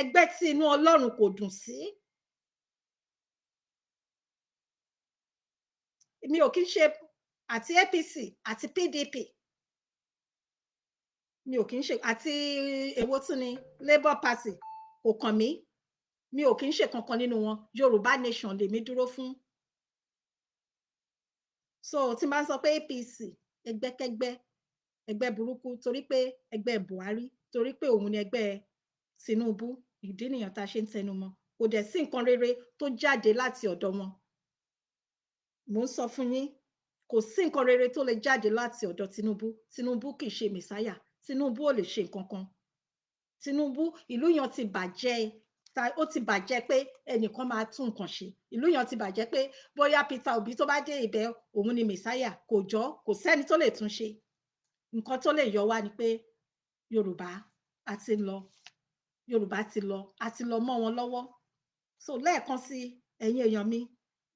ẹgbẹ́ tí inú Ọlọ́run kò dùn sí. mi ò kí ń ṣe àti APC àti PDP mi ò kí ń ṣe àti èwo tún ni Labour Party kò kàn mí mi ò kí ń ṣe kankan nínú wọn Yorùbá nation lèmi dúró fún so tí n bá sọ pé APC ẹgbẹ́kẹ́gbẹ́ ẹgbẹ́ burúkú torí pé ẹgbẹ́ Buhari torí pé òun ni ẹgbẹ́ Tinubu ìdí nìyẹn tá a ṣe ń tẹnu mọ́ kò dẹ̀ sí nǹkan rere tó jáde láti ọ̀dọ̀ wọn mo ń sọ fún yín kò sí nǹkan rere tó lè jáde láti ọ̀dọ̀ Tinubu kì í ṣe mẹ̀sáyà Tinubu ò lè ṣe nǹkan kan Tinubu ìlú yẹn ti bàjẹ́ ó ti bàjẹ́ pé ẹnìkan máa tún nǹkan ṣe ìlú yẹn ti bàjẹ́ pé bóyá Peter Obi tó bá dé ibẹ̀ òun ni mẹ̀sáyà kò sẹ́ni tó lè tún ṣe nǹkan tó lè yọ wá ni pé Yorùbá ti lọ mọ́ wọn lọ́wọ́ so lẹ́ẹ̀kan sí ẹ̀yin èèyàn mi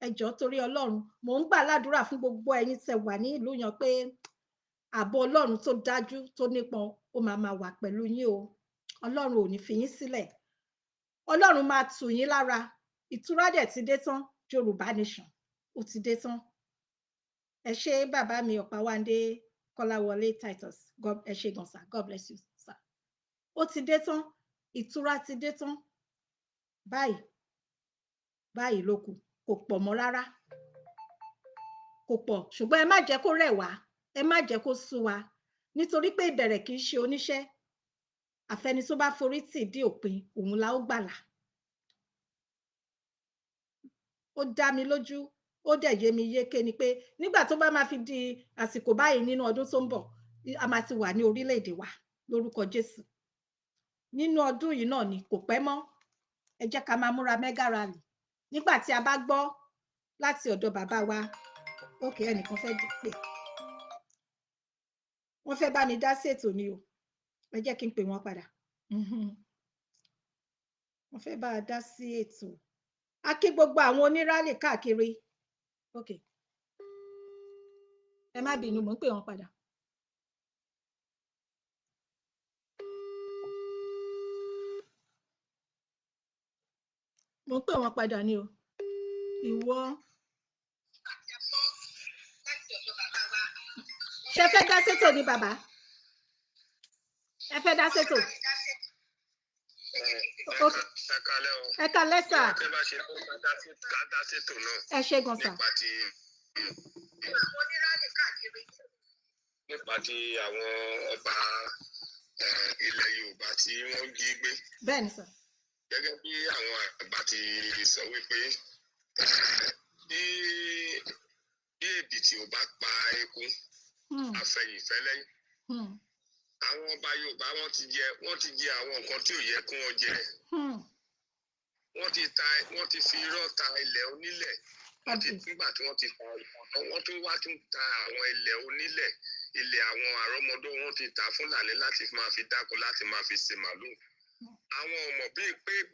ẹ jọ̀ọ́ torí Ọlọ́run mò ń gbà ládùúrà fún gbogbo ẹ̀yin tẹ́ wà ní ìlú yẹn pé ààbò Ọlọ́run tó dájú tó nípọn ó máa wà pẹ̀lú yín o Ọlọ́run ò ní fi yín sílẹ̀ Ọlọ́run máa tù yín lára ìtura dẹ̀ ti dé tán Yorùbá nation ó ti dé tán ẹ ṣé bàbá mi Ọ̀páwándé Kọ́láwọlé Titus ẹ ṣé gan sir God bless you sir ó ti dé tán ìtura ti dé tán báyìí ló kù kò pọ̀ mọ́ rárá kò pọ̀ ṣùgbọ́n ẹ má jẹ́ kó rẹ̀ wá ẹ má jẹ́ kó sú wa nítorí pé ìbẹ̀rẹ̀ kì í ṣe oníṣẹ́ àfẹni tó bá forí tì dí òpin òun la ó gbàlà ó dá mi lójú ó dẹ̀ yé mi yéké ni pé nígbà tó bá máa fi di àsìkò báyìí nínú ọdún tó ń bọ̀ a máa ti wà ní orílẹ̀-èdè wa lórúkọ Jésù nínú ọdún yìí náà ni kò pẹ́ mọ́ ẹ jẹ́ ká máa múra mega rally nígbà tí a bá gbọ́ láti ọ̀dọ̀ bàbá wa ókè ẹnìkan fẹ́ pè wọ́n fẹ́ bá mi dá sí ètò ni o ẹ jẹ́ kí n pè wọ́n padà wọ́n fẹ́ bá a dá sí ètò a kí gbogbo àwọn onírálì káàkiri ókè ẹ má bínú mò ń pè wọ́n padà. mo ń pè wọ́n padà ni o ìwọ ṣe fẹ́ dá sétò ni bàbá ẹ fẹ́ dá sétò ẹ kálẹ́ sà ẹ ṣé gan sà. nípa ti àwọn ọba ilẹ̀ Yorùbá tí wọ́n jí gbé. bẹ́ẹ̀ ni sà. gẹ́gẹ́ bí àwọn àgbà ti sọ wípé bí èbìtì ò bá pa eku afẹ̀yìnfẹ́ lẹ́yìn. Àwọn ọba Yorùbá wọ́n ti jẹ àwọn nǹkan tí ò yẹ kí wọ́n jẹ. Wọ́n ti fi irọ́ ta ilẹ̀ onílẹ̀. Nígbà tí wọ́n ti ta wọ́n tún wá tún ta àwọn ilẹ̀ onílẹ̀, ilẹ̀ àwọn àrọ́mọdọ́ wọn ti ta Fúlàní láti máa fi dáko, láti máa fi ṣe màlúù. Àwọn ọmọ bí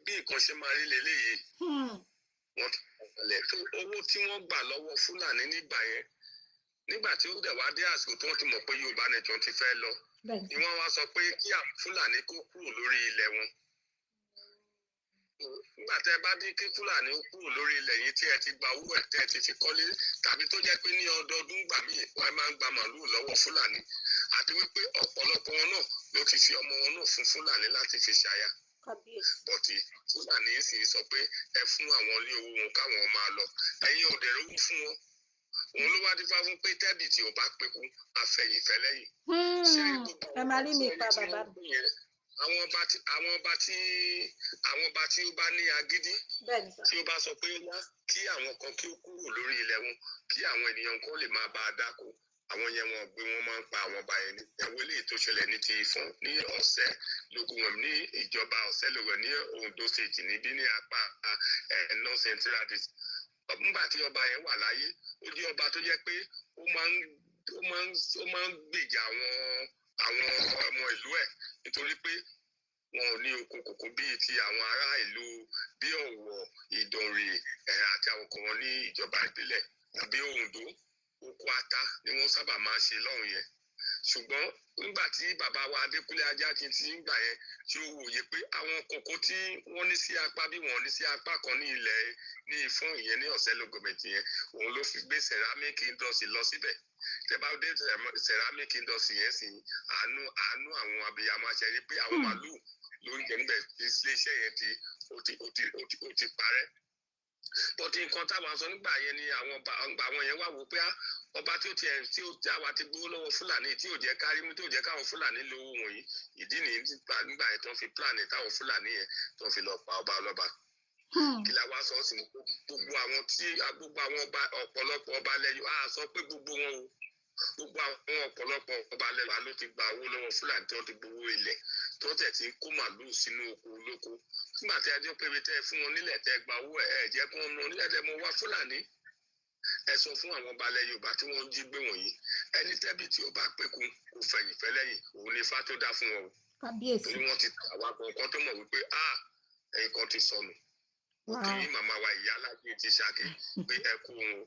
nǹkan ṣe máa rí leléyìí. Wọ́n ti palẹ̀ tó owó tí wọ́n gbà lọ́wọ́ Fúlàní nígbà yẹn. Nígbà tí ó dẹ̀ wá dé àsìkò tí wọ́n ti mọ̀ pé Yorùbá nation ti fẹ́ lọ, ni wọ́n wá sọ pé kí àwọn Fúlàní kó kúrò lórí ilẹ̀ wọn. Nígbà tẹ́ bá dín kí Fúlàní ó kúrò lórí ilẹ̀ yìí tí ẹ ti gba owó ẹ̀ tẹ́ ẹ ti fi kọ́lé, tàbí tó jẹ́ pé ní ọdọọdún gbà míì wọ́n máa ń gba màlúù lọ́wọ́ Fúlàní, àti wípé ọ̀pọ̀lọpọ̀ wọn náà ló ti fi ọmọ wọn náà fún Fúlàní láti fi ṣaya. Bọ̀tí Fúlàní sì sọ pé ẹ fún àwọn ilé owó wọn káwọn máa lọ, ẹ̀yin ò dẹ̀ rówó fún wọn. Òun ló wá dífá fún pé tẹ́bì tí ò bá pékú afẹ̀yìnfẹ́ lẹ́yìn. Ẹ máa rí mi pa bàbá mi. Àwọn ọba tí ó bá ní agídí, tí ó bá sọ pé wá kí àwọn kan kí ó kúrò lórí ilẹ̀ wọn, kí àwọn ènìyàn kan lè máa bá a dáko, àwọn yẹn wọn gbé wọn máa ń pa àwọn ọba yẹn ní. Ẹ̀wọ́ eléyìí tó ṣẹlẹ̀ ní ti Ìfọ̀n ní Ọ̀sẹ́ lógún ní ìjọba Ọ̀sẹ́ lógún ní Ondo State níbí ní apá North Central District. Nígbà tí ọba yẹn wà láyé, ó jẹ́ ọba tó jẹ́ pé ó máa ń gbèjà àwọn ọmọ ìlú ẹ̀, nítorí pé wọn ò ní oko kòkó bíi ti àwọn ará ìlú bí Ọ̀wọ̀, Ìdànrè àti àwọn kan wọn ní ìjọba ìbílẹ̀ tàbí Oǹdó. Oko ata ni wọ́n sábà máa ń ṣe lọ́hùn yẹn. Ṣùgbọ́n nígbà tí bàbá wa Adékúnlé Ajákin ti ń gbà yẹn, tí ó wòye pé àwọn kòkó tí wọ́n ní sí apá bí wọ́n ní sí apá kan ní ilẹ̀ ní Ìfọ̀n ìyẹn ní Ọ̀sẹ́ lógọ́mẹ̀tì yẹn, òun ló fi gbé ceramic industry lọ síbẹ̀. Tẹ́bá dé ceramic industry yẹn sì àánú àwọn abiyamọ aṣẹ́rí pé àwọn màlúù lórí jẹ́ níbẹ̀ iléeṣẹ́ yẹn ó ti parẹ́. Bọ́tí nǹkan táwọn sọ nígbà yẹn ni àwọn yẹn wá wò pé ọba tí ó jáwa ti gbówó lọ́wọ́ Fúlàní tí ò jẹ́ kárí mú, tí ò jẹ́ káwọn Fúlàní lówó wọ̀nyí. Ìdí nìyí nígbà yẹn tó ń fi pílánì táwọn Fúlàní yẹn tó ń fi lọ pa ọba ọlọ́ba. Kí la wá sọ sí ni gbogbo àwọn ọba ọ̀pọ̀lọpọ̀ ọba lẹ́yìn á sọ pé gbogbo wọn o. Gbogbo àwọn ọ̀pọ̀lọpọ̀ ọba lẹ́wà ló ti gba owó lọ́wọ́ Fúlàní tí wọ́n ti gbowó ilẹ̀ tó tẹ̀ tí ń kó màlúù sínú oko olóko. Nígbà tí ẹjọ́ pé tẹ́ fún wọn nílẹ̀ tẹ́ gba owó ẹ̀ jẹ́ kí wọ́n mọ nílẹ̀ tẹ́ mọ wá Fúlàní. Ẹ sọ fún àwọn ọba ilẹ̀ Yorùbá tí wọ́n jí gbé wọ̀nyí, ẹni tẹ́bì tí ó bá pékun kò fẹ̀yìnfẹ́ lẹ́yìn, òun ni Ifá tó dá fún wọn o. Torí wọ́n ti tà wá kọ̀ọ̀kan tó mọ̀ wípé ẹ̀yin kan ti sọnù. Kí màmá wa ìyá alágbé ti Ṣakí pé ẹ kú wọn o.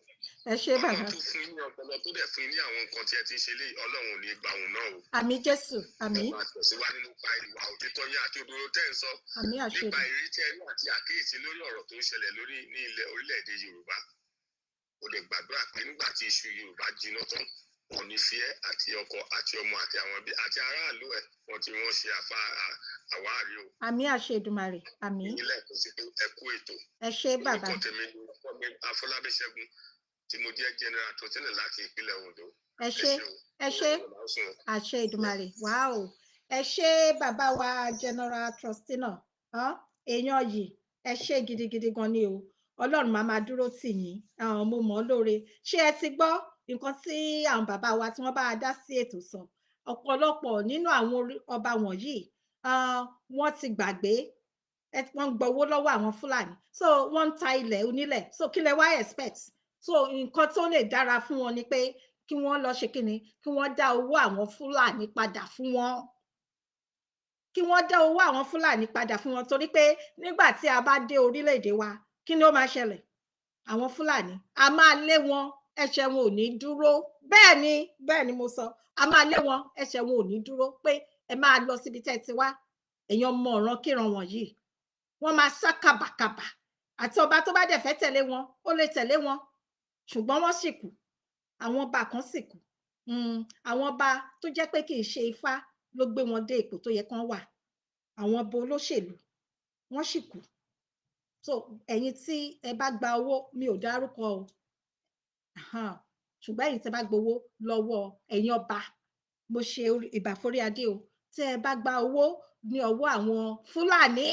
Ẹ ṣé bàbá. Ọlọ́run tó fún yín ní ọpọlọ tó dẹ̀ fún yín ní àwọn nǹkan tí ẹ ti ṣe lé Ọlọ́run ò ní gbà wọn náà o. Àmín Jésù, àmín. Ẹ máa tẹ̀síwájú nípa ìwà òtítọ́ yín àti òdodo tẹ́ ń sọ. Àmín àṣẹ. Nípa ìrírí tí ẹ ní àti àkíyèsí lórí ọ̀rọ̀ tó ń ṣẹlẹ̀ lórí ní ilẹ̀ orílẹ̀-èdè Yorùbá. Ó lè gbàdúrà pé nígbà tí iṣu Yorùbá jiná tán, wọn ní fi ẹ́ àti ọkọ àti ọmọ àti àwọn ẹbí àti aráàlú ẹ̀ wọ́n ṣe àwárí o. Àmín àṣẹ Èdùmàrè, àmín. Ilé ẹ̀kọ́ sí pé ẹ kú ètò. Ẹ ṣé bàbá. Orúkọ tèmi ni Afọlábí Ṣẹ́gun tí mo jẹ́ general trustee láti ìpínlẹ̀ Ondo. Ẹ ṣé àṣẹ Èdùmàrè, wáò. Ẹ ṣé bàbá wa general trustee náà, èèyàn yìí ẹ ṣé gidigidi gan ni o. Ọlọ́run máa dúró tì yín, mo mọ̀ ọ́ lóore. Ṣé ẹ ti gbọ́ nǹkan tí àwọn bàbá wa tí wọ́n bá dá sí ètò sọ? Ọ̀pọ̀lọpọ̀ nínú àwọn ọba wọ̀nyí wọ́n ti gbàgbé, wọ́n ń gbowó lọ́wọ́ àwọn Fúlàní, so wọ́n ń ta ilẹ̀ onílẹ̀, so kí lẹ wá expect? So nǹkan tó lè dára fún wọn ni pé kí wọ́n lọ ṣe kíni, kí wọ́n dá owó àwọn Fúlàní padà fún wọn. Kí wọ́n dá owó àwọn Fúlàní padà fún wọn, torí pé nígbà tí a bá dé orílẹ̀-èdè wa, kí ni ó máa ṣẹlẹ̀? Àwọn Fúlàní a máa lé wọn, ẹsẹ̀ wọn ò ní dúró. Bẹ́ẹ̀ ni mo sọ, a máa lé wọn, ẹsẹ̀ wọn ò ní dúró pé ẹ máa lọ síbi tẹ́ ti wá. Èèyàn mọ ọ̀ràn kíran wọ̀nyí, wọ́n máa sá kàbàkàbà, àti ọba tó bá dẹ̀ fẹ́ tẹ̀lé wọn ó lè tẹ̀lé wọn, ṣùgbọ́n wọ́n sì kù. Àwọn ọba kan sì kù, àwọn ọba tó jẹ́ pé kì í ṣe Ifá ló gbé wọn dé ipò tó yẹ kán wà. Àwọn ọba olóṣèlú wọ́n sì kù. So ẹ̀yin tí ẹ bá gba owó, mi ò dárúkọ o, ṣùgbọ́n ẹ̀yin tí ẹ bá gbowó lọ́wọ́ ẹ̀yin ọba, mo ṣe ìbà forí adé o, tí ẹ bá gba owó ní ọwọ́ àwọn Fúlàní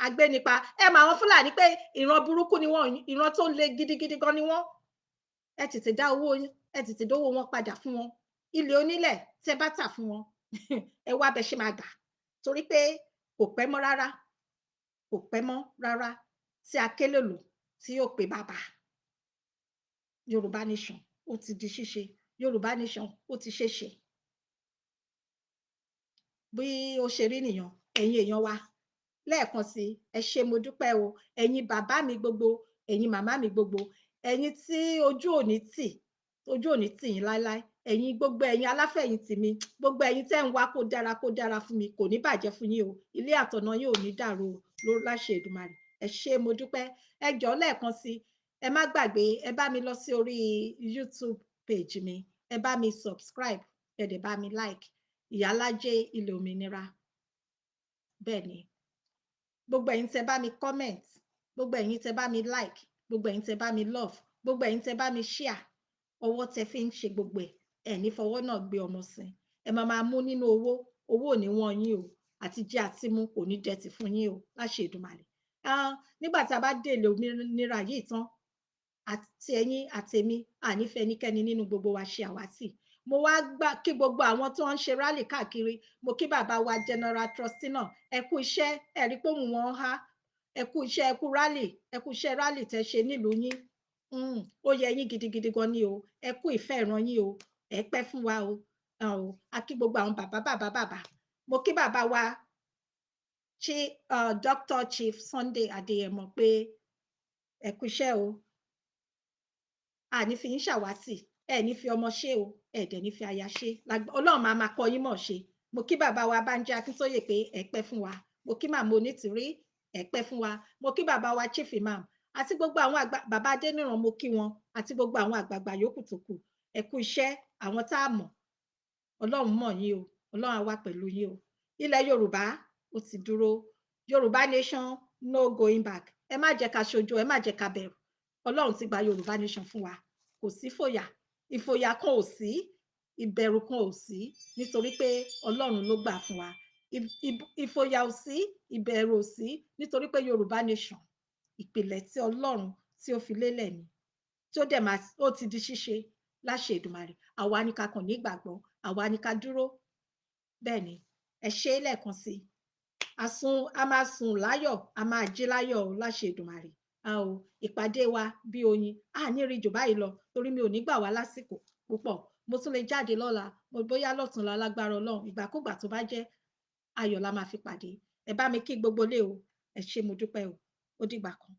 agbénipa, ẹ mọ àwọn Fúlàní pé ìran burúkú ni wọ́n, ìran tó le gidigidi gan ni wọ́n. Ẹ tètè dá owó yín, ẹ tètè dówó wọn padà fún wọn. ilẹ̀ onílẹ̀ tẹ́ bá tà fún wọn ẹ wá bẹ ṣe máa gbà torí pé kò pẹ́ mọ́ rárá kò pẹ́ mọ́ rárá tí akélòlò tí yóò pe bàbá Yorùbá nation ó ti di ṣíṣe Yorùbá nation ó ti ṣeéṣe bí ó ṣe rí nìyẹn ẹ̀yin èèyàn wa lẹ́ẹ̀kan sí ẹ ṣé mo dúpẹ́ o ẹ̀yin bàbá mi gbogbo ẹ̀yin màmá mi gbogbo ẹ̀yin tí ojú òní tì yín láéláé ẹ̀yin gbogbo ẹ̀yin aláfẹ̀yìntì mi gbogbo ẹ̀yin tẹ́ ń wá kó dára fún mi kò ní bàjẹ́ fún yín o ilé àtọ̀nà yín ò ní dàrú o ló láṣẹ Èdùmàrè ẹ ṣé mo dúpẹ́ ẹ jọ̀ọ́ lẹ́ẹ̀kan sí ẹ má gbàgbé ẹ bá mi lọ sí orí YouTube page mi ẹ bá mi subscribe ẹ dẹ̀ bá mi like Ìyálájé Ilẹ̀ Òmìnira bẹ́ẹ̀ ni gbogbo ẹ̀yin tẹ́ bá mi comment gbogbo ẹ̀yin tẹ́ bá mi like gbogbo ẹ̀yin tẹ́ bá mi love gbogbo ẹ̀yin tẹ́ bá mi share ọwọ́ tẹ́ fi ń ṣe gbogbo ẹ̀ ní fọwọ́ náà gbé ọmọ sin ẹ máa mú nínú owó ò ní wọ́n yín o àti jẹ àti mu kò ní dẹ̀tì fún yín o láṣẹ Èdùmàrè nígbà tá a bá délé òmìnira yìí tán àti ẹ̀yin àtèmi ànífẹ́ ẹnikẹ́ni nínú gbogbo wa ṣe àwátì mo wá gbà kí gbogbo àwọn tó ń ṣe rálì káàkiri mo kí bàbá wa general trustee náà ẹ kú iṣẹ́ ẹ rí pé òun wọn há ẹ kú iṣẹ́ ẹ kú iṣẹ́ rálì tẹ́ ṣe nílùú yín ó yẹ yín gidigidi gan ni o ẹ kú ìfẹ́ ìran yín o ẹ pẹ́ fún wa o a kí gbogbo àwọn bàbá mo kí bàbá wa Dr. Chief Sunday Adéyẹmọ pé ẹ kú iṣẹ́ o àní fi yín ṣàwátì ẹ ní fi ọmọ ṣe o ẹ dẹ̀ ní fi aya ṣe Ọlọ́run máa kọ́ yín mọ̀ ṣe mo kí bàbá wa Bánjí Akíntóyè pé ẹ pẹ́ fún wa mo kí màmá Onítìrí ẹ pẹ́ fún wa mo kí bàbá wa Chief Imam àti gbogbo àwọn bàbá Adéníran mo kí wọn àti gbogbo àwọn àgbààgbà yòókù tó kù ẹ kú iṣẹ́ àwọn tá a mọ̀ Ọlọ́run mọ̀ yín o Ọlọ́run á wà pẹ̀lú yín o ilẹ̀ Yorùbá ó ti dúró Yorùbá nation no going back ẹ má jẹ́ ká ṣojo ẹ má jẹ́ ká bẹ̀rù Ọlọ́run ti gba Yorùbá nation fún wa kò sí fòyà ìfòyà kan ò sí ìbẹ̀rù kan ò sí nítorí pé Ọlọ́run ló gbà fún wa ìfòyà ò sí ìbẹ̀rù ò sí nítorí pé Yorùbá nation ìpìlẹ̀ tí Ọlọ́run tí ó fi lélẹ̀ ni tí ó dẹ̀ máa ó ti di ṣíṣe láṣẹ Èdùmàrè àwa ni ká kàn ní ìgbàgbọ́ àwa ni ká dúró bẹ́ẹ̀ ni ẹ ṣe é lẹ́ẹ̀kan sí a máa sùn láyọ̀ a máa jí láyọ̀ láṣẹ Èdùmàrè ìpàdé wa bí oyin a ní rí jù báyìí lọ torí mi ò ní gbà wá lásìkò púpọ̀ mo tún lè jáde lọ́la mo bóyá lọ́tùnla lágbára Ọlọ́run ìgbàkúgbà tó bá jẹ́ ayọ̀ la máa fi pàdé ẹ bá mi kí gbogbo lé o ẹ ṣé mo dúpẹ́ o ó dìgbà kan.